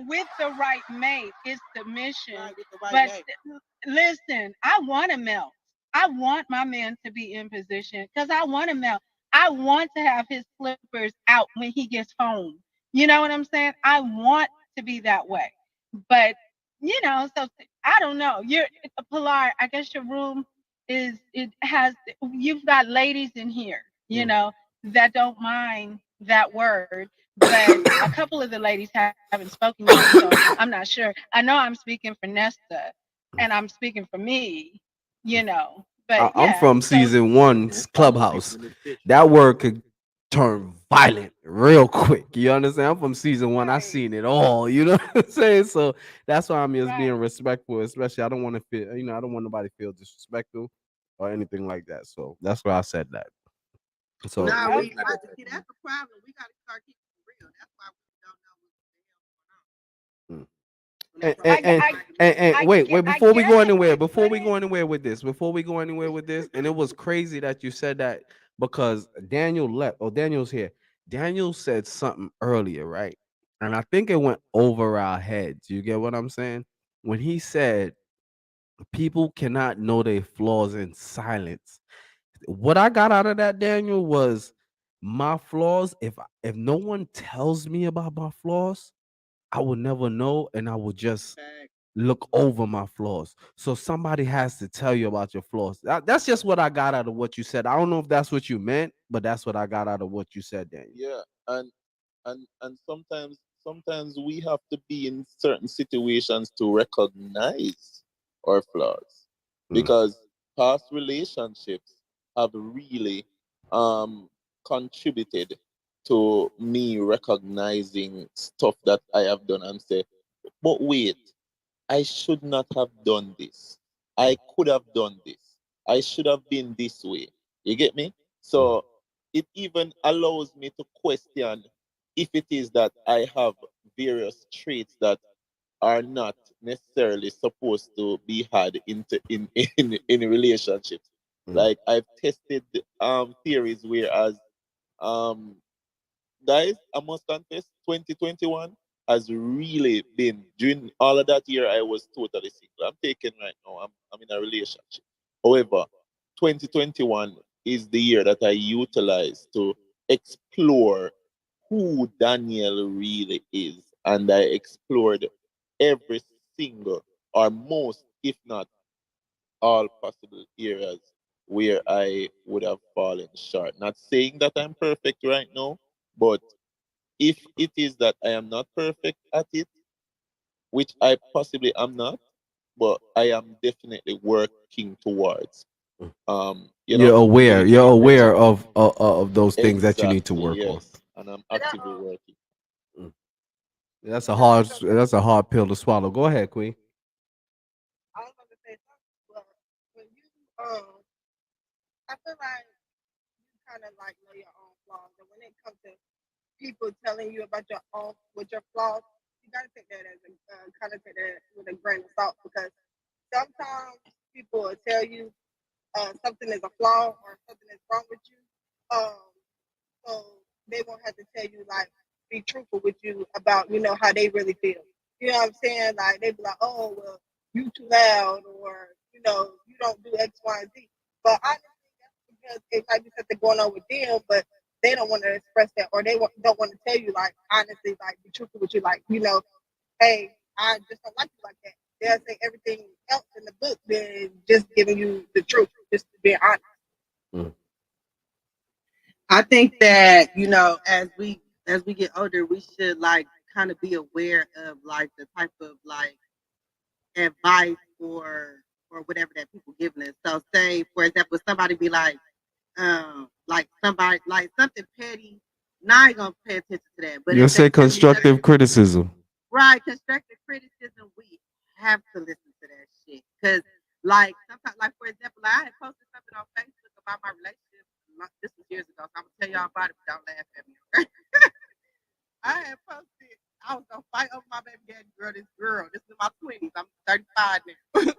with the right mate, it's submission. Right, with the right But mate. listen, I want to melt. I want my man to be in position because I want to melt. I want to have his slippers out when he gets home. You know what I'm saying? I want to be that way. But so I don't know. You're a Pilar. I guess your room you've got ladies in here, that don't mind that word. But a couple of the ladies haven't spoken yet, so I'm not sure. I know I'm speaking for Nesta, and I'm speaking for me, But I'm from season 1's Clubhouse. That word could turn violent real quick. You understand? I'm from season 1. I Right. seen it all. You know what I'm saying? So that's why I'm just being Right. respectful. Especially, I don't want to feel. I don't want nobody to feel disrespectful or anything like that. So that's why I said that. So Nah, Okay. see, that's the problem. We got to start keeping it real. That's why we don't know what the hell's going on. And I wait, get- I before we get go it, anywhere, but before we go anywhere with this, and it was crazy that you said that because Daniel left. Oh, Daniel's here. Daniel said something earlier, right? And I think it went over our heads. You get what I'm saying? When he said people cannot know their flaws in silence. What I got out of that, Daniel, was my flaws, if no one tells me about my flaws, I will never know, and I will just Fact. look over my flaws. So somebody has to tell you about your flaws. That's just what I got out of what you said. I don't know if that's what you meant, but that's what I got out of what you said, Daniel. Yeah, and sometimes we have to be in certain situations to recognize our flaws, Mm. because past relationships have really contributed to me recognizing stuff that I have done and say, but wait, I should not have done this. I could have done this. I should have been this way. You get me? So it even allows me to question if it is that I have various traits that are not necessarily supposed to be had in relationships. Mm. Like I've tested theories, whereas um guys, I must confess, 2021 has really been, during all of that year I was totally single. I'm taken right now. I'm in a relationship. However, 2021 is the year that I utilize to explore who Daniel really is. And I explored every single, or most, if not all possible areas where I would have fallen short. Not saying that I'm perfect right now, but if it is that I am not perfect at it, which I possibly am not, but I am definitely working towards. You're aware. being You're aware better. of those things that you need to Exactly, work on. yes, and I'm actively working. Mm. That's a hard pill to swallow. Go ahead, Queen. I was gonna say something, but when you I feel like you kind of like know your own flaws, and when it comes to people telling you about your own with your flaws, you gotta take that as a kind of take that with a grain of salt, because sometimes people will tell you something is a flaw or something is wrong with you, so they won't have to tell you, like, be truthful with you about how they really feel. You know what I'm saying? Like they be like, oh well, you too loud, or you don't do X, Y, and Z. But honestly, that's because it might be something going on with them, but they don't want to express that, or don't want to tell you, like, honestly, like, be truthful with you, like, hey, I just don't like you like that. They'll say everything else in the book than just giving you the truth, just to be honest. Mm. I think that as we get older, we should like kind of be aware of like the type of like advice or whatever that people giving us. So say for example, somebody be like somebody like something petty. Now I ain't gonna pay attention to that. But You'll if they say tell me something constructive criticism. right, constructive criticism, we have to listen to that shit. Cause like sometimes, like for example, I had posted something on Facebook about my relationship. This was years ago, so I'm gonna tell y'all about it, but don't laugh at me. I had posted I was gonna fight over my baby daddy girl. This girl, this is in my 20s. I'm 35 now.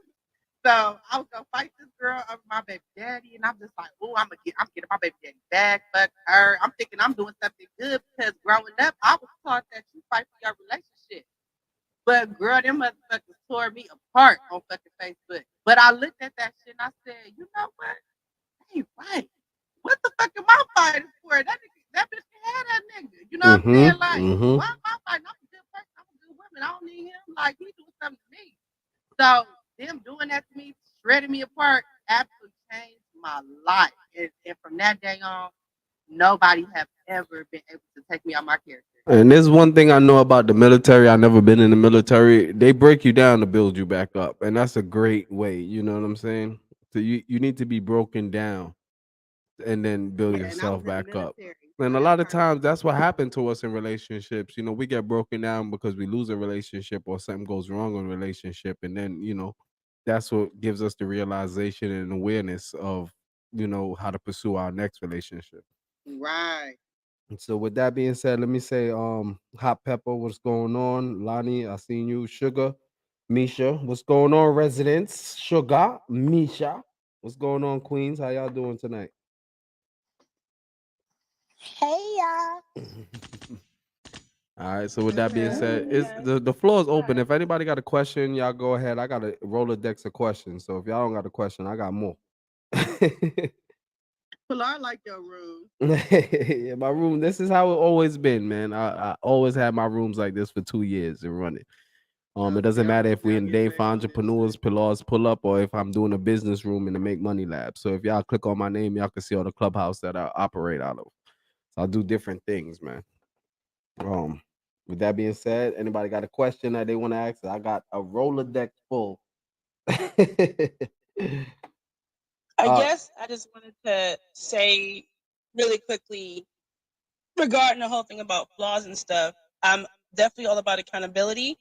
So I was gonna fight this girl over my baby daddy, and I'm just like, oh, I'm getting my baby daddy back. Fuck her. I'm thinking I'm doing something good because growing up, I was taught that you fight for your relationship. But girl, them motherfuckers tore me apart on fucking Facebook. But I looked at that shit and I said, you know what? They right. What the fuck am I fighting for? That bitch can have that nigga. You know what I'm saying? Like, why am I fighting? I'm a good person. I'm a good woman. I don't need him. Like, he doing something to me. So them doing that to me, shredding me apart, absolutely changed my life. And from that day on, nobody have ever been able to take me out my character. And there's one thing I know about the military. I've never been in the military. They break you down to build you back up, and that's a great way. You know what I'm saying? So you need to be broken down and then build Yeah, and I yourself was in the back up. military. And a That lot of part. times that's what happened to us in relationships. You know, we get broken down because we lose a relationship or something goes wrong in a relationship. And then, that's what gives us the realization and awareness of, how to pursue our next relationship. Right. And so with that being said, let me say, Hot Pepper, what's going on? Lonnie, I seen you. Sugar, Misha, what's going on? Residents, Sugar, Misha, what's going on? Queens, how y'all doing tonight? Hey y'all. All right. So with that being Okay. said, the floor is open. If anybody got a question, y'all go ahead. I got a Rolodex of questions. So if y'all don't got a question, I got more. Pilar like your room. Yeah, my room. This is how it always been, man. I always had my rooms like this for 2 years and running. It doesn't matter if we in Dave for Entrepreneurs, Pilar's Pull Up, or if I'm doing a business room in the Make Money Lab. So if y'all click on my name, y'all can see all the clubhouse that I operate out of. So I do different things, man. With that being said, anybody got a question that they want to ask? I got a Rolodex full. I guess I just wanted to say really quickly regarding the whole thing about flaws and stuff. I'm definitely all about accountability.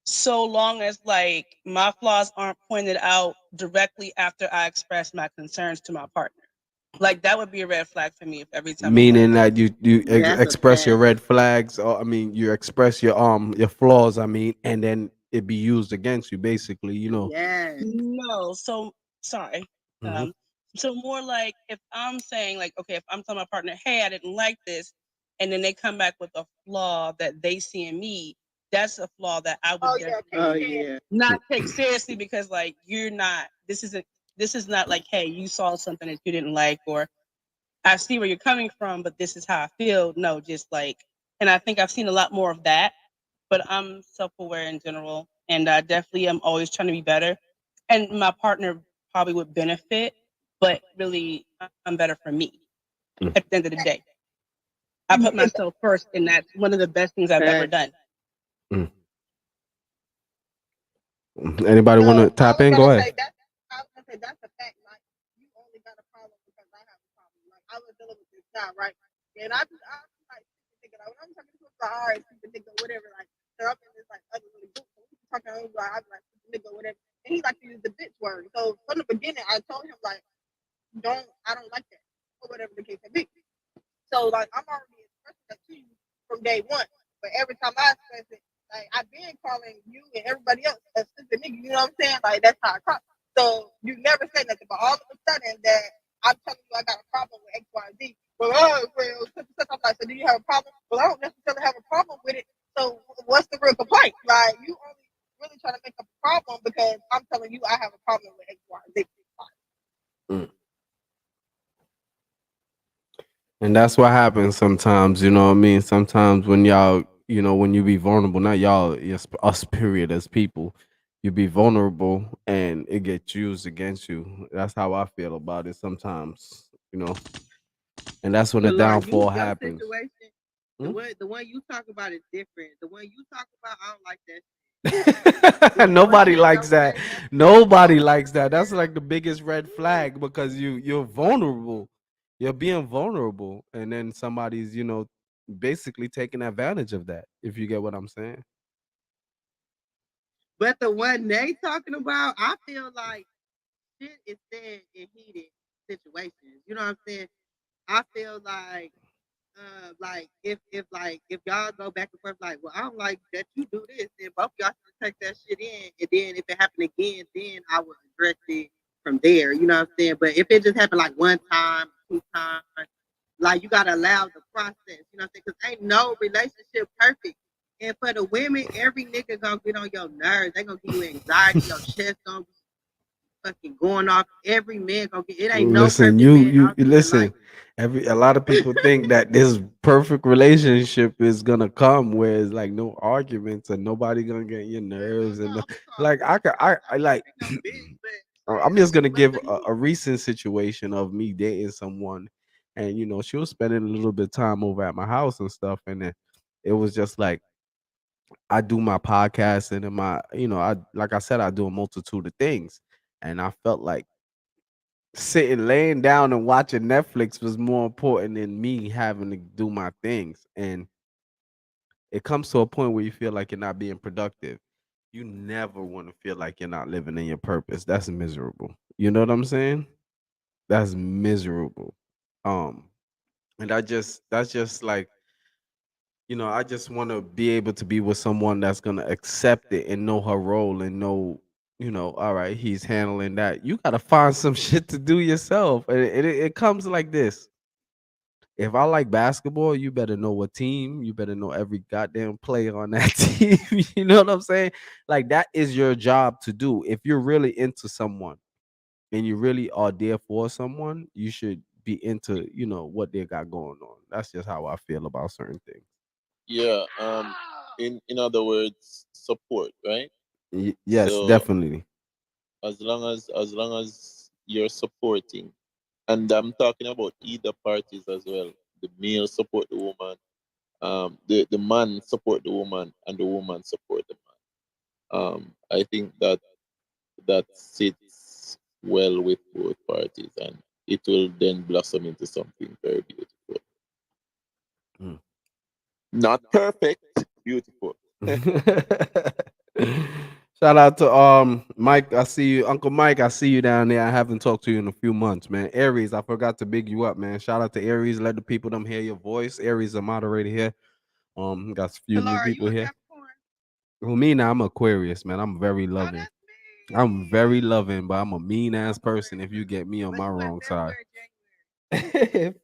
So long as like my flaws aren't pointed out directly after I express my concerns to my partner. Like that would be a red flag for me if every time. Meaning that you That's a express your fact. red flags, or I mean, you express your flaws. I mean, and then it be used against you, basically. Yes. No, so sorry. Mhm. So more like if I'm saying like, okay, if I'm telling my partner, hey, I didn't like this, and then they come back with a flaw that they see in me, that's a flaw that I would definitely not take seriously because like you're not. This is not like, hey, you saw something that you didn't like, or I see where you're coming from, but this is how I feel. No, just like, and I think I've seen a lot more of that. But I'm self-aware in general, and I definitely am always trying to be better. And my partner probably would benefit, but really, I'm better for me. Mm. At the end of the day, I put myself first, and that's one of the best things I've ever done. Anybody want to tap in? Go ahead. I was gonna say that's a fact. Like you only got a problem because I have a problem. Like I was dealing with this guy, right? And I like thinking like when I'm talking to people, like, all right, stupid nigga, whatever. Like they're up in this like other really group. So we talking, I was like stupid nigga, whatever. And he like to use the bitch word. So from the beginning, I told him like, I don't like that, or whatever the case may be. So like I'm already expressing that to you from day one. But every time I express it, like I've been calling you and everybody else a stupid nigga. You know what I'm saying? Like that's how I talk. So you never say nothing, but all of a sudden that I'm telling you I got a problem with X, Y, and Z. Well, I'm like, so do you have a problem? Well, I don't necessarily have a problem with it. So what's the real complaint? Like you only really trying to make a problem because I'm telling you I have a problem with X, Y, and Z. And that's what happens sometimes, you know what I mean? Sometimes when y'all, when you be vulnerable, not y'all, us period as people, you be vulnerable and it gets used against you. That's how I feel about it sometimes, and that's when the downfall happens. The one you talk about is different. The one you talk about, I don't like that. Nobody likes that. Nobody likes that. That's like the biggest red flag because you're vulnerable. You're being vulnerable, and then somebody's basically taking advantage of that. If you get what I'm saying. But the one they talking about, I feel like shit is said in heated situations. You know what I'm saying? I feel like if y'all go back and forth like, well, I don't like that you do this, then both y'all should take that shit in, and then if it happened again, then I would address it from there. You know what I'm saying? But if it just happened like one time, 2 times, like you gotta allow the process. You know what I'm saying? Because ain't no relationship perfect. And for the women, every nigga gonna get on your nerves. They gonna give you anxiety. Your chest gonna be fucking going off. Every man gonna get. It ain't no Listen, perfect you man. listen. A lot of people think that this perfect relationship is gonna come where it's like no arguments and nobody gonna get your nerves and like I like. I'm just gonna give a recent situation of me dating someone, and she was spending a little bit of time over at my house and stuff, and then it was just like I do my podcast and in my I like I said I do a multitude of things, and I felt like laying down and watching Netflix was more important than me having to do my things. And it comes to a point where you feel like you're not being productive. You never want to feel like you're not living in your purpose. That's miserable. You know what I'm saying? That's miserable. And that's just like, I just want to be able to be with someone that's gonna accept it and know her role and know, all right, he's handling that. You gotta find some shit to do yourself. And it comes like this. If I like basketball, you better know what team. You better know every goddamn player on that team. You know what I'm saying? Like that is your job to do. If you're really into someone and you really are there for someone, you should be into, you know, what they got going on. That's just how I feel about certain things. Yeah. In other words, support, right? Yes, So definitely. as long as you're supporting, and I'm talking about either parties as well. The male support the woman, the man support the woman, and the woman support the man. I think that sits well with both parties, and it will then blossom into something very beautiful. Mm. Not perfect, beautiful. Shout out to Mike. I see you, Uncle Mike. I see you down there. I haven't talked to you in a few months, man. Aries, I forgot to big you up, man. Shout out to Aries. Let the people them hear your voice. Aries, a moderator here. Got a few new people here. Who me now? I'm Aquarius, man. I'm very loving. I'm very loving, but I'm a mean ass person if you get me on my wrong side.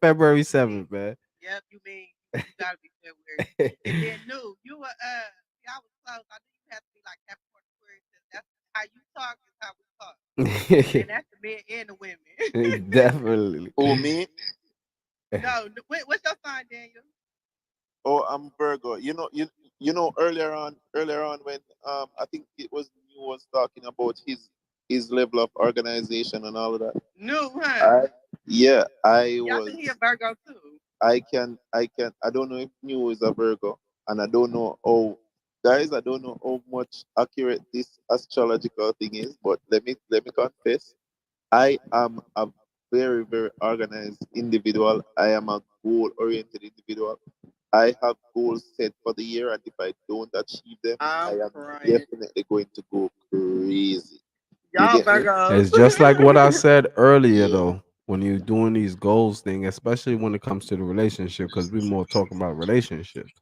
February 7th, man. Yep, you mean you gotta be February. And then new, you were y'all was close. I think you have to be like Capricorn Aquarius, 'cause that's how you talk is how we talk. And that's the men and the women. Definitely. Oh, me? No, what's your sign, Daniel? Oh, I'm Virgo. You know earlier on when I think it was you was talking about his level of organization and all of that. New, huh? I Y'all was think he a Virgo too? I don't know if New is a Virgo, and I don't know how much accurate this astrological thing is, but let me confess, I am a very, very organized individual. I am a goal oriented individual. I have goals set for the year, and if I don't achieve them, I am definitely going to go crazy. Y'all Virgos. It's just like what I said earlier, Yeah. though. When you're doing these goals thing, especially when it comes to the relationship, because we're more talking about relationships.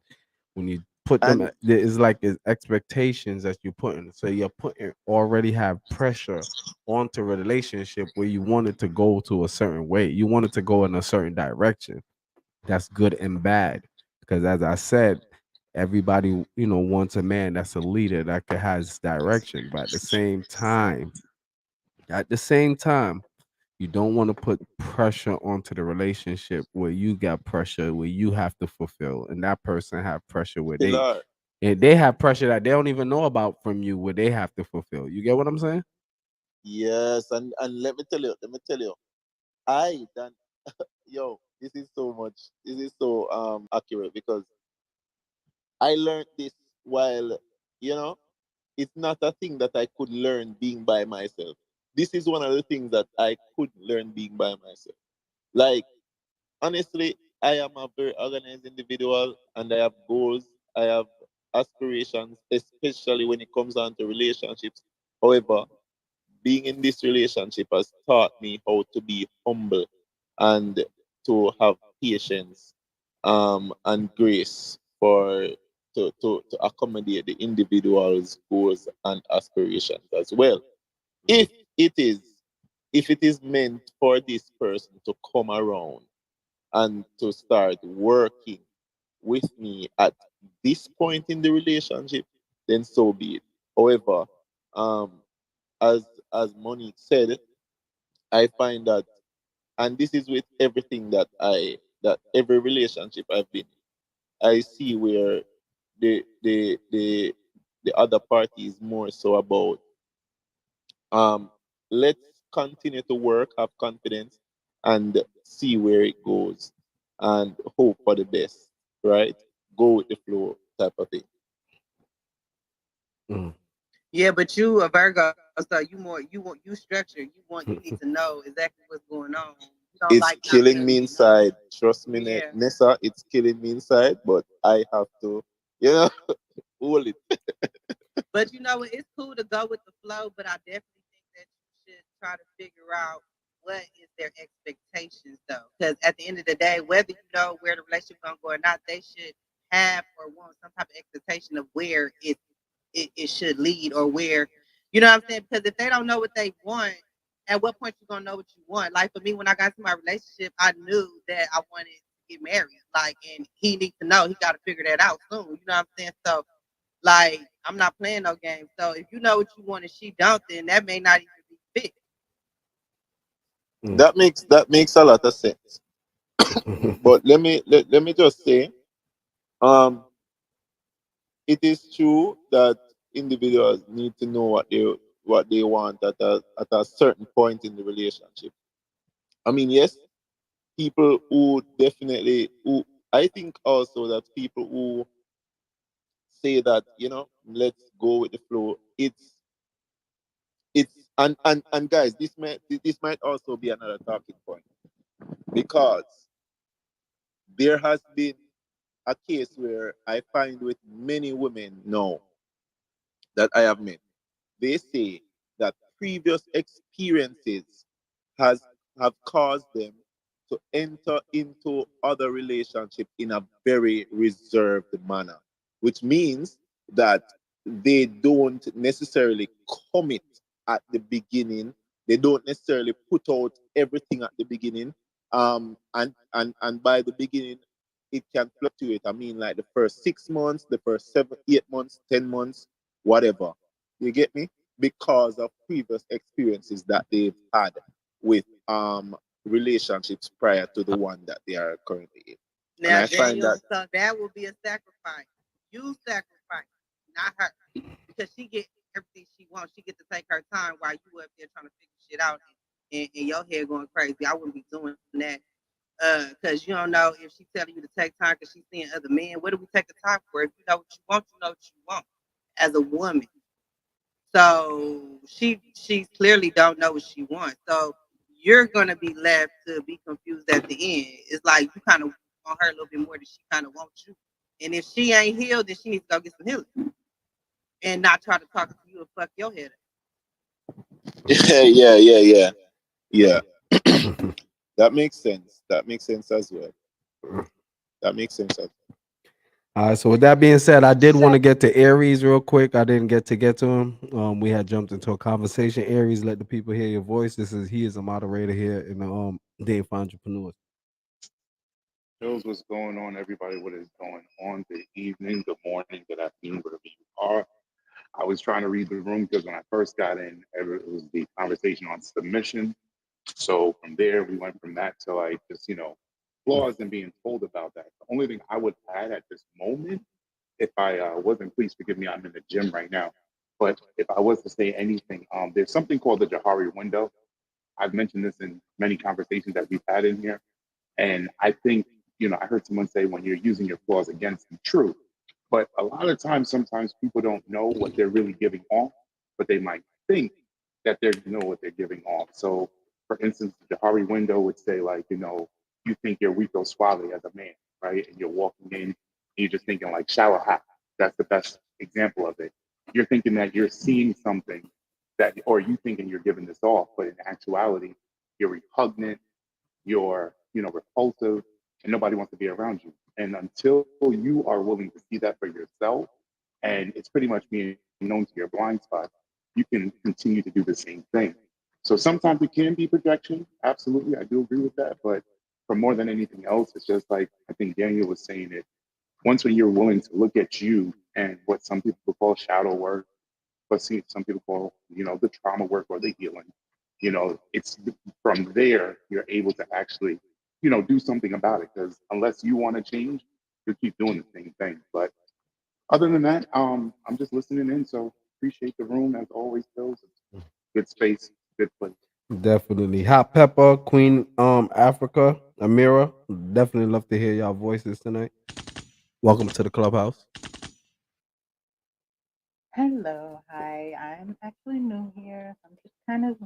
When you put them, And there is like it's expectations that you're putting. So you're putting already have pressure onto a relationship where you want it to go to a certain way. You want it to go in a certain direction. That's good and bad. Because as I said, everybody, you know, wants a man that's a leader that has direction. But at the same time, you don't want to put pressure onto the relationship where you got pressure where you have to fulfill, and that person have pressure where Pilar, they have pressure that they don't even know about from you where they have to fulfill. You get what I'm saying? yes, and let me tell you, I done yo, this is so accurate because I learned this while, you know, it's not a thing that I could learn being by myself. This is one of the things that I could learn being by myself. Like, honestly, I am a very organized individual and I have goals, I have aspirations, especially when it comes down to relationships. However, being in this relationship has taught me how to be humble and to have patience and grace for to accommodate the individual's goals and aspirations as well. If it is if it is meant for this person to come around and to start working with me at this point in the relationship, then so be it. However, um, as Monique said, I find that, and this is with everything that every relationship I've been in, I see where the other party is more so about um let's continue to work, have confidence, and see where it goes, and hope for the best, right? Go with the flow type of thing. Mm. Yeah, but you a Virgo, so you structure. You need to know exactly what's going on. You don't It's like not killing knowing. me inside. Trust me, Yeah. Nessa, it's killing me inside, but I have to, hold it. But you know, it's cool to go with the flow, but I definitely think that you should try to figure out what is their expectations though. Because at the end of the day, whether you know where the relationship gonna go or not, they should have or want some type of expectation of where it should lead or where, you know what I'm saying? Because if they don't know what they want, at what point you gonna know what you want? Like for me, when I got to my relationship, I knew that I wanted to get married. Like, and he needs to know, he got to figure that out soon. You know what I'm saying? So, like, I'm not playing no games. So if you know what you want and she don't, then that may not even be fit. That makes a lot of sense. But let me just say, it is true that individuals need to know what they want at a certain point in the relationship. I mean, yes, people who definitely who I think also that people who say that, let's go with the flow, it's and guys, this might also be another talking point, because there has been a case where I find with many women now that I have met, they say that previous experiences has have caused them to enter into other relationship in a very reserved manner, which means that they don't necessarily commit at the beginning. They don't necessarily put out everything at the beginning. And by the beginning, it can fluctuate. I mean, like the first 6 months, the first 7, 8 months, 10 months, whatever. You get me? Because of previous experiences that they've had with relationships prior to the one that they are currently in. Now, I find Daniel, that so that will be a sacrifice. You sacrifice, not her, because she get everything she wants. She get to take her time while you up there trying to figure shit out and your head going crazy. I wouldn't be doing that. Because you don't know if she's telling you to take time because she's seeing other men. What do we take the time for? If you know what you want, you know what you want as a woman. So she clearly don't know what she wants. So you're gonna be left to be confused at the end. It's like you kind of want her a little bit more than she kind of wants you. And if she ain't healed, then she needs to go get some healing and not try to talk to you and fuck your head up. yeah. That makes sense. That makes sense as well. All right. So with that being said, I did want to get to Aries real quick. I didn't get to him. We had jumped into a conversation. Aries, let the people hear your voice. He is a moderator here in the Dave for Entrepreneurs. Knows what's going on, everybody. What is going on? Good evening, good morning, good afternoon, wherever you are. I was trying to read the room because when I first got in, it was the conversation on submission. So from there, we went from that to like just, flaws and being told about that. The only thing I would add at this moment, if I wasn't, please forgive me, I'm in the gym right now. But if I was to say anything, there's something called the Johari window. I've mentioned this in many conversations that we've had in here. And I think, I heard someone say when you're using your flaws against them, true. But a lot of times, sometimes people don't know what they're really giving off, but they might think that they know what they're giving off. So, for instance, the Johari window would say, like, you think you're Rico Suave as a man, right? And you're walking in, and you're just thinking, like, shower hot. That's the best example of it. You're thinking that you're seeing something or you thinking you're giving this off, but in actuality, you're repugnant, you're, repulsive, and nobody wants to be around you. And until you are willing to see that for yourself, and it's pretty much being known to your blind spot, you can continue to do the same thing. So sometimes it can be projection. Absolutely, I do agree with that. But for more than anything else, it's just like I think Daniel was saying it. Once when you're willing to look at you and what some people call shadow work, but see some people call, the trauma work or the healing, it's from there you're able to actually, do something about it. Because unless you want to change, you keep doing the same thing. But other than that, I'm just listening in. So appreciate the room as always, Phil. Good space, good place. Definitely. Hot Pepper, Queen Africa, Amira. Definitely love to hear y'all voices tonight. Welcome to the clubhouse. Hello, hi. I'm actually new here. I'm just kind of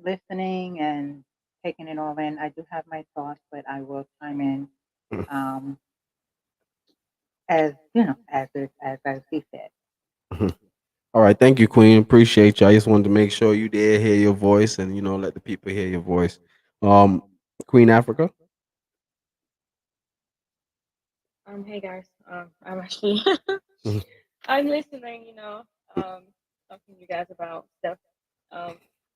listening and taking it all in. I do have my thoughts, but I will chime in as I see fit. All right, thank you, Queen. Appreciate you. I just wanted to make sure you did hear your voice and let the people hear your voice. Queen Africa. Hey guys. I'm actually I'm listening, talking to you guys about stuff.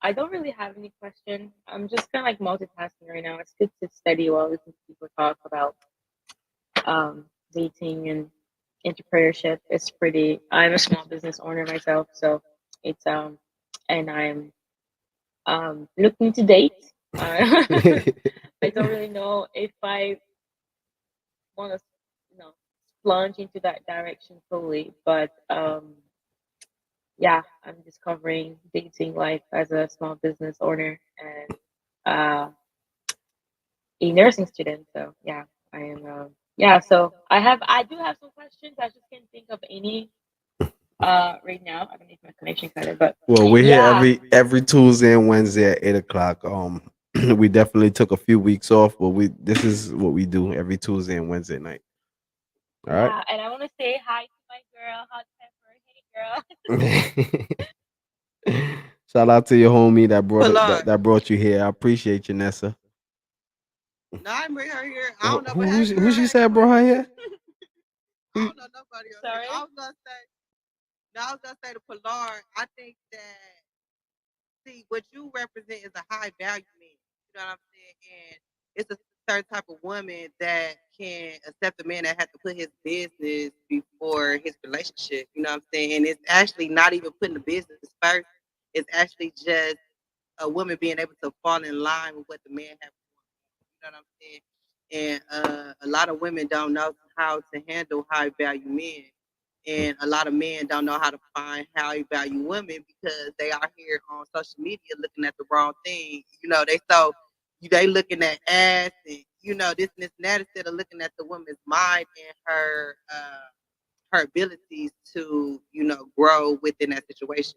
I don't really have any question. I'm just kind of like multitasking right now. It's good to study while listening to people talk about dating and entrepreneurship. I'm a small business owner myself, so it's and I'm looking to date. I don't really know if I want to, plunge into that direction fully. But yeah, I'm discovering dating life as a small business owner and a nursing student. So yeah, I am. Yeah, so I do have some questions. I just can't think of any right now. I don't know if my connection cut it, but Well, we're here yeah. every Tuesday and Wednesday at 8 o'clock. We definitely took a few weeks off, but this is what we do every Tuesday and Wednesday night. All right. Yeah, and I want to say hi to my girl, Hot Pepper. Hey, girl. Shout out to your homie that Pilar. brought you here. I appreciate you, Nessa. No, I bring her here. I don't know, but Who she said brought her here? I don't know nobody else. Sorry. I was gonna say to Pilar, I think that what you represent is a high value man. You know what I'm saying? And it's a certain type of woman that can accept a man that has to put his business before his relationship. You know what I'm saying? And it's actually not even putting the business first. It's actually just a woman being able to fall in line with what the man has. You know what I'm saying? And a lot of women don't know how to handle high value men. And a lot of men don't know how to find high value women because they are here on social media looking at the wrong thing. You know, they looking at ass and this and that instead of looking at the woman's mind and her abilities to grow within that situation.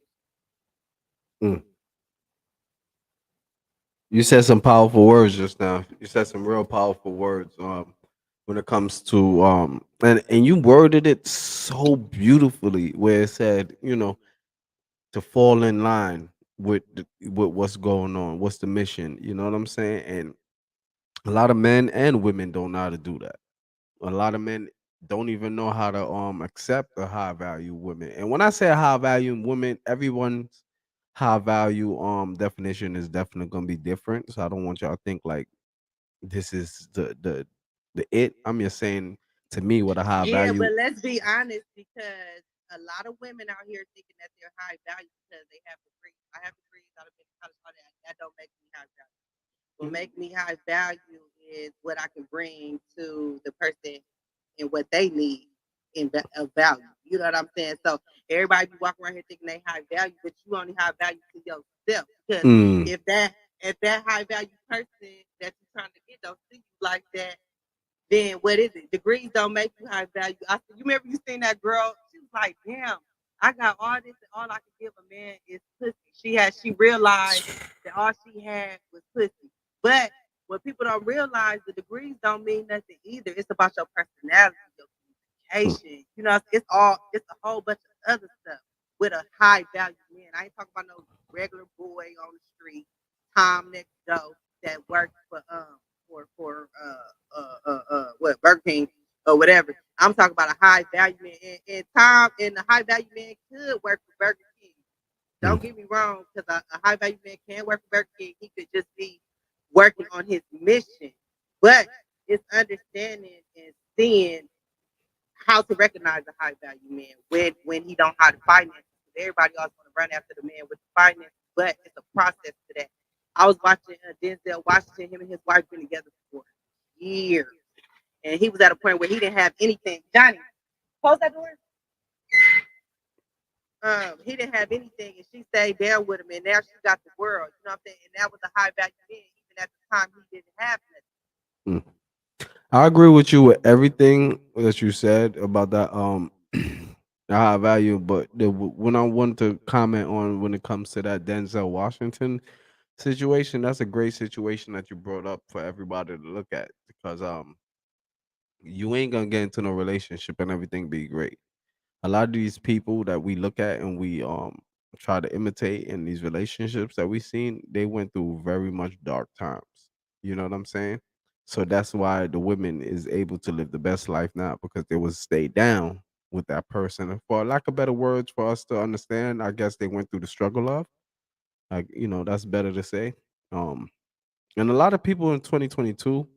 You said some powerful words just now. You said some real powerful words when it comes to and you worded it so beautifully where it said, to fall in line with what's going on, what's the mission, you know what I'm saying? And a lot of men and women don't know how to do that. A lot of men don't even know how to accept a high value woman. And when I say high value woman, everyone's high value definition is definitely gonna be different. So I don't want y'all to think like this is the it. I'm just saying to me what a high Yeah, value. but let's be honest, because a lot of women out here thinking that they're high value because they have degrees. I have degrees out of college, all that don't make me high value. What make me high value is what I can bring to the person and what they need of value. You know what I'm saying? So everybody be walking around here thinking they high value, but you only high value to yourself. Because if that high value person that you're trying to get don't see you like that, then what is it? Degrees don't make you high value. You remember you seen that girl? She was like, damn, I got all this and all I can give a man is pussy. She realized that all she had was pussy. But what people don't realize, the degrees don't mean nothing either. It's about your personality, your communication. It's a whole bunch of other stuff with a high value man. I ain't talking about no regular boy on the street, Tom next door that works for what Burger King or whatever. I'm talking about a high value man, and Tom and the high value man could work for Burger King. Don't get me wrong, because a high value man can work for Burger King. He could just be working on his mission, but it's understanding and seeing how to recognize a high value man when he don't have the finances. Everybody else want to run after the man with the finances, but it's a process to that. I was watching Denzel Washington. Him and his wife been together for years, and he was at a point where he didn't have anything. Johnny, close that door. He didn't have anything, and she stayed down with him, and now she got the world. You know what I'm saying? And that was a high value man, even at the time he didn't have nothing. I agree with you with everything that you said about that the high value, but when I want to comment on when it comes to that Denzel Washington situation, that's a great situation that you brought up for everybody to look at, because you ain't gonna get into no relationship and everything be great. A lot of these people that we look at and we try to imitate in these relationships that we seen, they went through very much dark times. You know what I'm saying? So that's why the women is able to live the best life now, because they was stay down with that person. And for lack of better words for us to understand, I guess they went through the struggle of, like, that's better to say. And a lot of people in 2022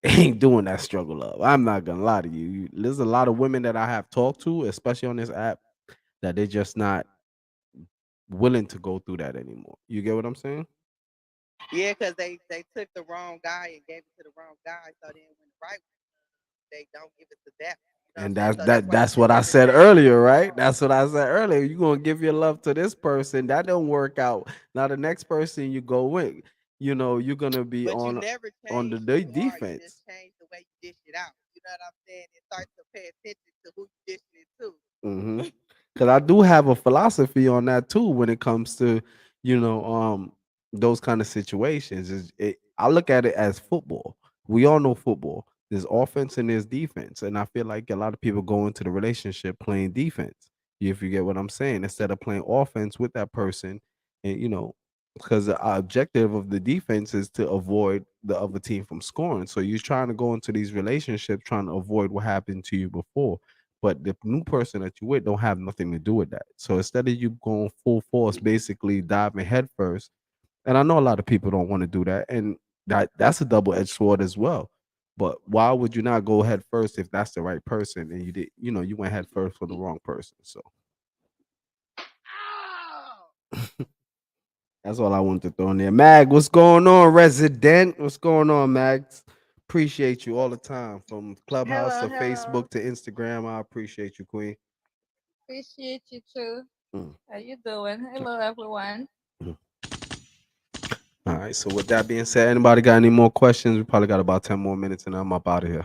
ain't doing that struggle of. I'm not gonna lie to you. There's a lot of women that I have talked to, especially on this app, that they're just not willing to go through that anymore. You get what I'm saying? Yeah, because they took the wrong guy and gave it to the wrong guy. So then when the right one, they don't give it to that. You know And what I'm saying? that's So that why that's they what I never said changed earlier, the right? law. That's what I said earlier. You're gonna give your love to this person, that don't work out. Now the next person you go with, you're gonna be But you on never on the change who you are. You just defense. change the way you dish it out. You know what I'm saying? And start to pay attention to who you dishing it to. Mm-hmm. Because I do have a philosophy on that too when it comes to those kind of situations. I look at it as football. We all know football. There's offense and there's defense, and I feel like a lot of people go into the relationship playing defense. If you get what I'm saying, instead of playing offense with that person, and because the objective of the defense is to avoid the other team from scoring. So you're trying to go into these relationships trying to avoid what happened to you before. But the new person that you with don't have nothing to do with that. So instead of you going full force, basically diving head first, and I know a lot of people don't want to do that, and that's a double-edged sword as well. But why would you not go head first if that's the right person and you went head first for the wrong person? So that's all I wanted to throw in there. Mag, what's going on, resident? What's going on, Mags? Appreciate you all the time from Clubhouse Hello, to hello. Facebook to Instagram. I appreciate you, Queen. Appreciate you too. Mm. How you doing? Hello, everyone. All right. So with that being said, anybody got any more questions? We probably got about 10 more minutes and I'm up out of here.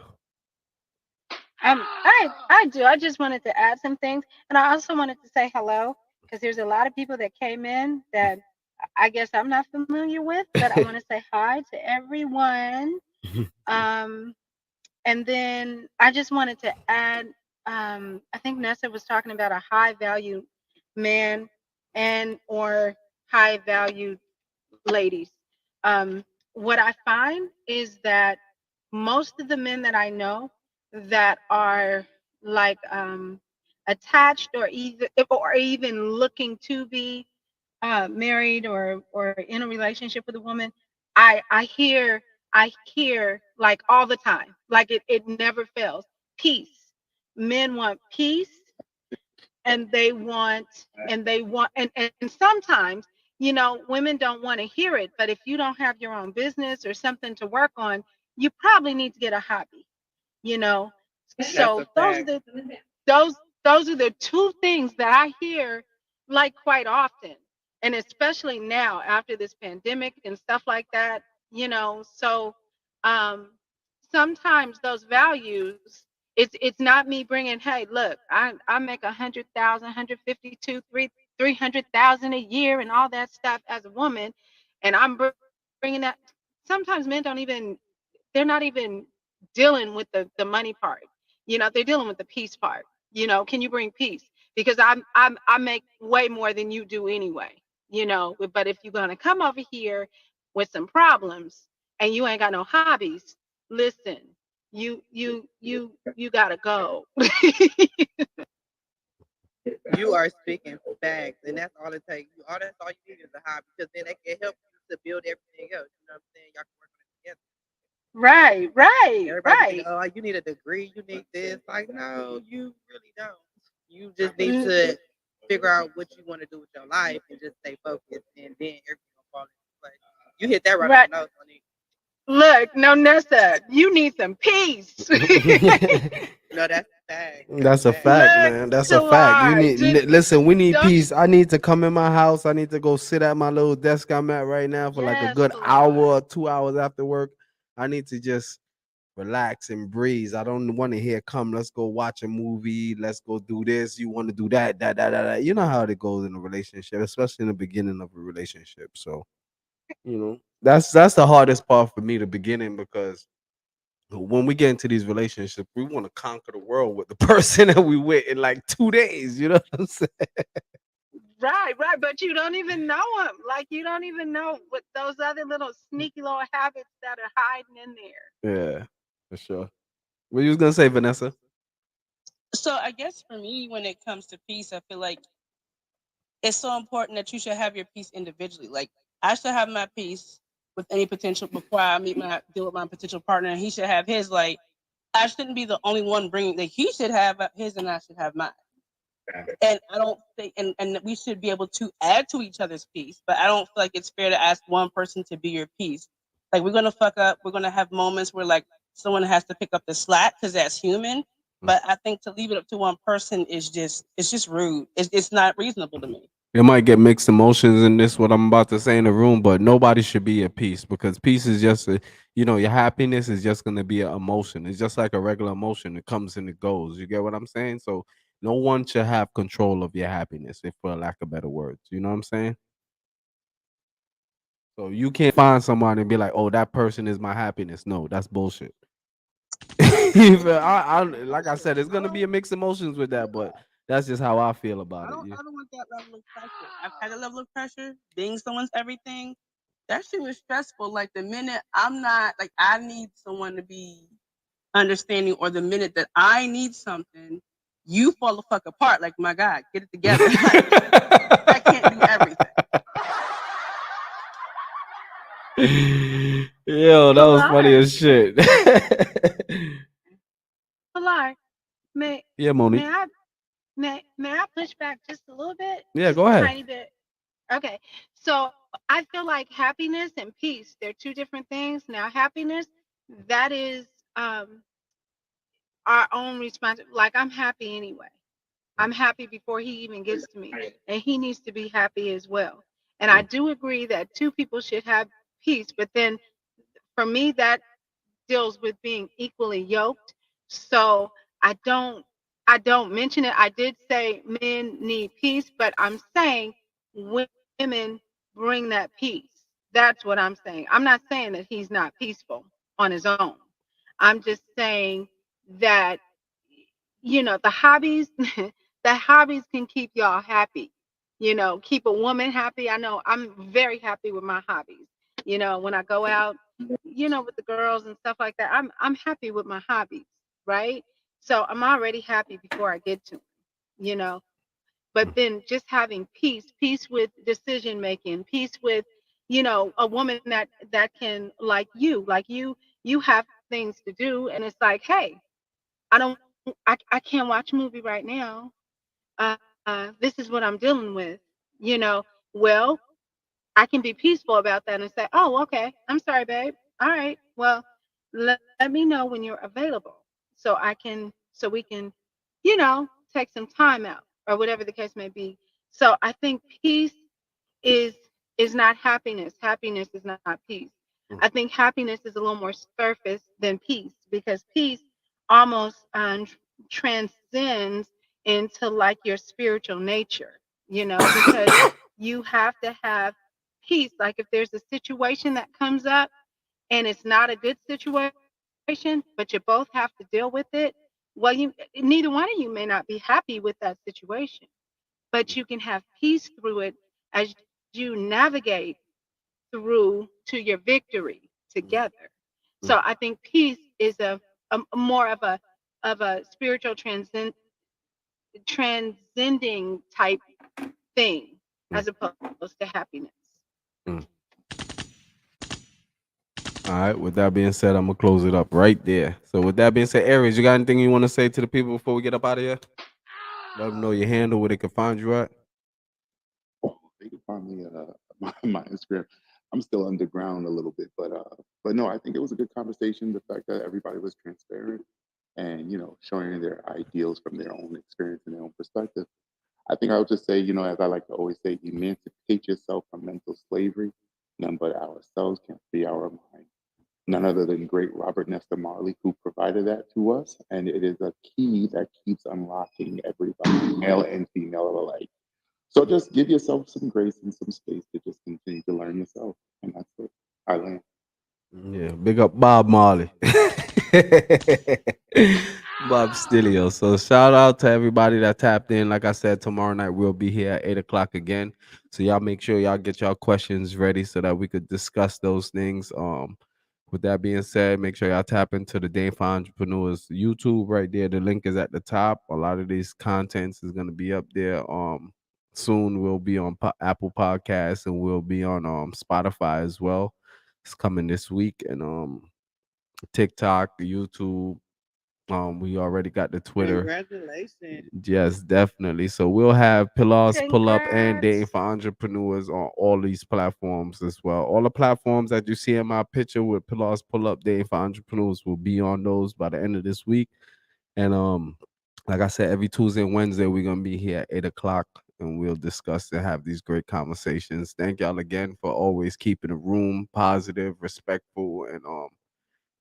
I do. I just wanted to add some things, and I also wanted to say hello because there's a lot of people that came in that I guess I'm not familiar with, but I want to say hi to everyone. And then I just wanted to add, I think Nessa was talking about a high value man and or high valued ladies. What I find is that most of the men that I know that are like attached or even looking to be married or in a relationship with a woman, I hear like all the time, like it never fails. Peace. Men want peace, and they want and sometimes women don't want to hear it, but if you don't have your own business or something to work on, you probably need to get a hobby, you know. So those are the two things that I hear like quite often, and especially now after this pandemic and stuff like that, so um sometimes those values, it's not me bringing, hey, look, I make 100,000, 152, 300,000 a year and all that stuff as a woman, and I'm bringing that. Sometimes men don't even, they're not even dealing with the money part. They're dealing with the peace part. Can you bring peace? Because I make way more than you do anyway. But if you're gonna come over here with some problems and you ain't got no hobbies, listen, you gotta go. You are speaking facts, and that's all it takes. That's all you need is a hobby, because then they can help you to build everything else. You know what I'm saying? Y'all can work on it together. Everybody think, oh, you need a degree, you need this. Like, no, you really don't. You just need to figure out what you want to do with your life and just stay focused, and then everything will fall into place. You hit that right on the nose, Monique. Look, no, Nessa, you need some peace. No, that's a fact. That's a fact, man. That's a fact. You need listen. We need peace. I need to come in my house. I need to go sit at my little desk I'm at right now for like a good hour or 2 hours after work. I need to just relax and breathe. I don't want to hear, come, let's go watch a movie. Let's go do this. You want to do that. You know how it goes in a relationship, especially in the beginning of a relationship. So, that's the hardest part for me, the beginning, because when we get into these relationships, we want to conquer the world with the person that we with in like 2 days. You know what I'm saying? Right. But you don't even know them. Like, you don't even know what those other little sneaky little habits that are hiding in there. Yeah, for sure. What you was gonna say, Vanessa? So I guess for me, when it comes to peace, I feel like it's so important that you should have your peace individually. Like, I should have my peace with any potential before I deal with my potential partner, and he should have his. Like, I shouldn't be the only one bringing. Like, he should have his, and I should have mine. And I don't think, and we should be able to add to each other's peace, but I don't feel like it's fair to ask one person to be your peace. Like, we're gonna fuck up, we're gonna have moments where like someone has to pick up the slack because that's human. But I think to leave it up to one person is just rude. It's not reasonable to me. You might get mixed emotions in this, what I'm about to say in the room, but nobody should be at peace, because peace is just your happiness is just going to be an emotion. It's just like a regular emotion. It comes and it goes. You get what I'm saying? So no one should have control of your happiness, if for lack of better words. You know what I'm saying? So you can't find someone and be like, oh, that person is my happiness. No, that's bullshit. Like I said, it's gonna be a mixed emotions with that, but that's just how I feel about I it. don't want that level of pressure. I've had a level of pressure, being someone's everything. That shit was stressful. Like, the minute I'm not, like, I need someone to be understanding, or the minute that I need something, you fall the fuck apart. Like, my God, get it together. Like, I can't do everything. Yo, that was funny as shit. Pilar, Yeah, Monique. may I push back just a little bit? Yeah, Just go a ahead. tiny bit. Okay. So I feel like happiness and peace, they're two different things. Now, happiness, that is our own responsibility. Like, I'm happy anyway. I'm happy before he even gets to me, and he needs to be happy as well. And I do agree that two people should have peace, but then for me, that deals with being equally yoked. So I don't mention it. I did say men need peace, but I'm saying women bring that peace. That's what I'm saying. I'm not saying that he's not peaceful on his own. I'm just saying that, the hobbies, the hobbies can keep y'all happy. Keep a woman happy. I know I'm very happy with my hobbies. When I go out, with the girls and stuff like that, I'm happy with my hobbies, right? So I'm already happy before I get to them. But then just having peace with decision making, peace with, a woman that can, like you have things to do, and it's like, hey, I can't watch a movie right now. This is what I'm dealing with. Well, I can be peaceful about that and say, oh, okay, I'm sorry, babe. All right, well, let me know when you're available, so we can, take some time out, or whatever the case may be. So I think peace is not happiness. Happiness is not peace. I think happiness is a little more surface than peace, because peace almost transcends into like your spiritual nature, because you have to have peace. Like, if there's a situation that comes up and it's not a good situation, but you both have to deal with it, well, neither one of you may not be happy with that situation, but you can have peace through it as you navigate through to your victory together. So I think peace is a more of a spiritual transcending type thing, as opposed to happiness. All right. With that being said, I'm gonna close it up right there. So with that being said, Aries, you got anything you want to say to the people before we get up out of here? Let them know your handle, where they can find you at. They can find me my Instagram. I'm still underground a little bit, but no, I think it was a good conversation. The fact that everybody was transparent and showing their ideals from their own experience and their own perspective. I think I would just say, as I like to always say, emancipate yourself from mental slavery. None but ourselves can free our mind. None other than great Robert Nesta Marley, who provided that to us. And it is a key that keeps unlocking everybody, male and female alike. So just give yourself some grace and some space to just continue to learn yourself. And that's it. I land. Yeah, big up Bob Marley. Bob Stilio. So shout out to everybody that tapped in. Like I said, tomorrow night we'll be here at 8 o'clock again. So y'all make sure y'all get y'all questions ready so that we could discuss those things. With that being said, make sure y'all tap into the Dane for Entrepreneurs YouTube right there. The link is at the top. A lot of these contents is gonna be up there. Soon we'll be on Apple Podcasts, and we'll be on Spotify as well. It's coming this week, and TikTok, YouTube, We already got the Twitter. Congratulations. Yes, definitely. So we'll have Pillars Pull Up and Dating Congrats. for Entrepreneurs on all these platforms as well. All the platforms that you see in my picture with Pillars Pull Up, Dating for Entrepreneurs will be on those by the end of this week. And like I said, every Tuesday and Wednesday we're gonna be here at 8 o'clock, and we'll discuss and have these great conversations. Thank y'all again for always keeping the room positive, respectful, and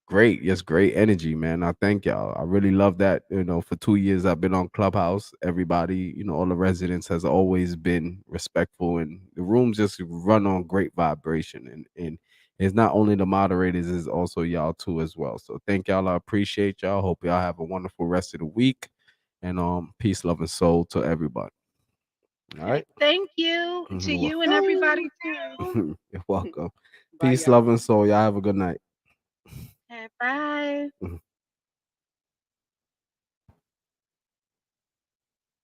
great. Just great energy, man. I thank y'all. I really love that. For 2 years I've been on Clubhouse. Everybody, all the residents has always been respectful, and the room just run on great vibration. And it's not only the moderators, it's also y'all too as well. So thank y'all. I appreciate y'all. Hope y'all have a wonderful rest of the week. And peace, love, and soul to everybody. All right. Thank you to You're you and everybody too. You're welcome. Bye, Peace, y'all. love, and soul. Y'all have a good night. Okay, bye.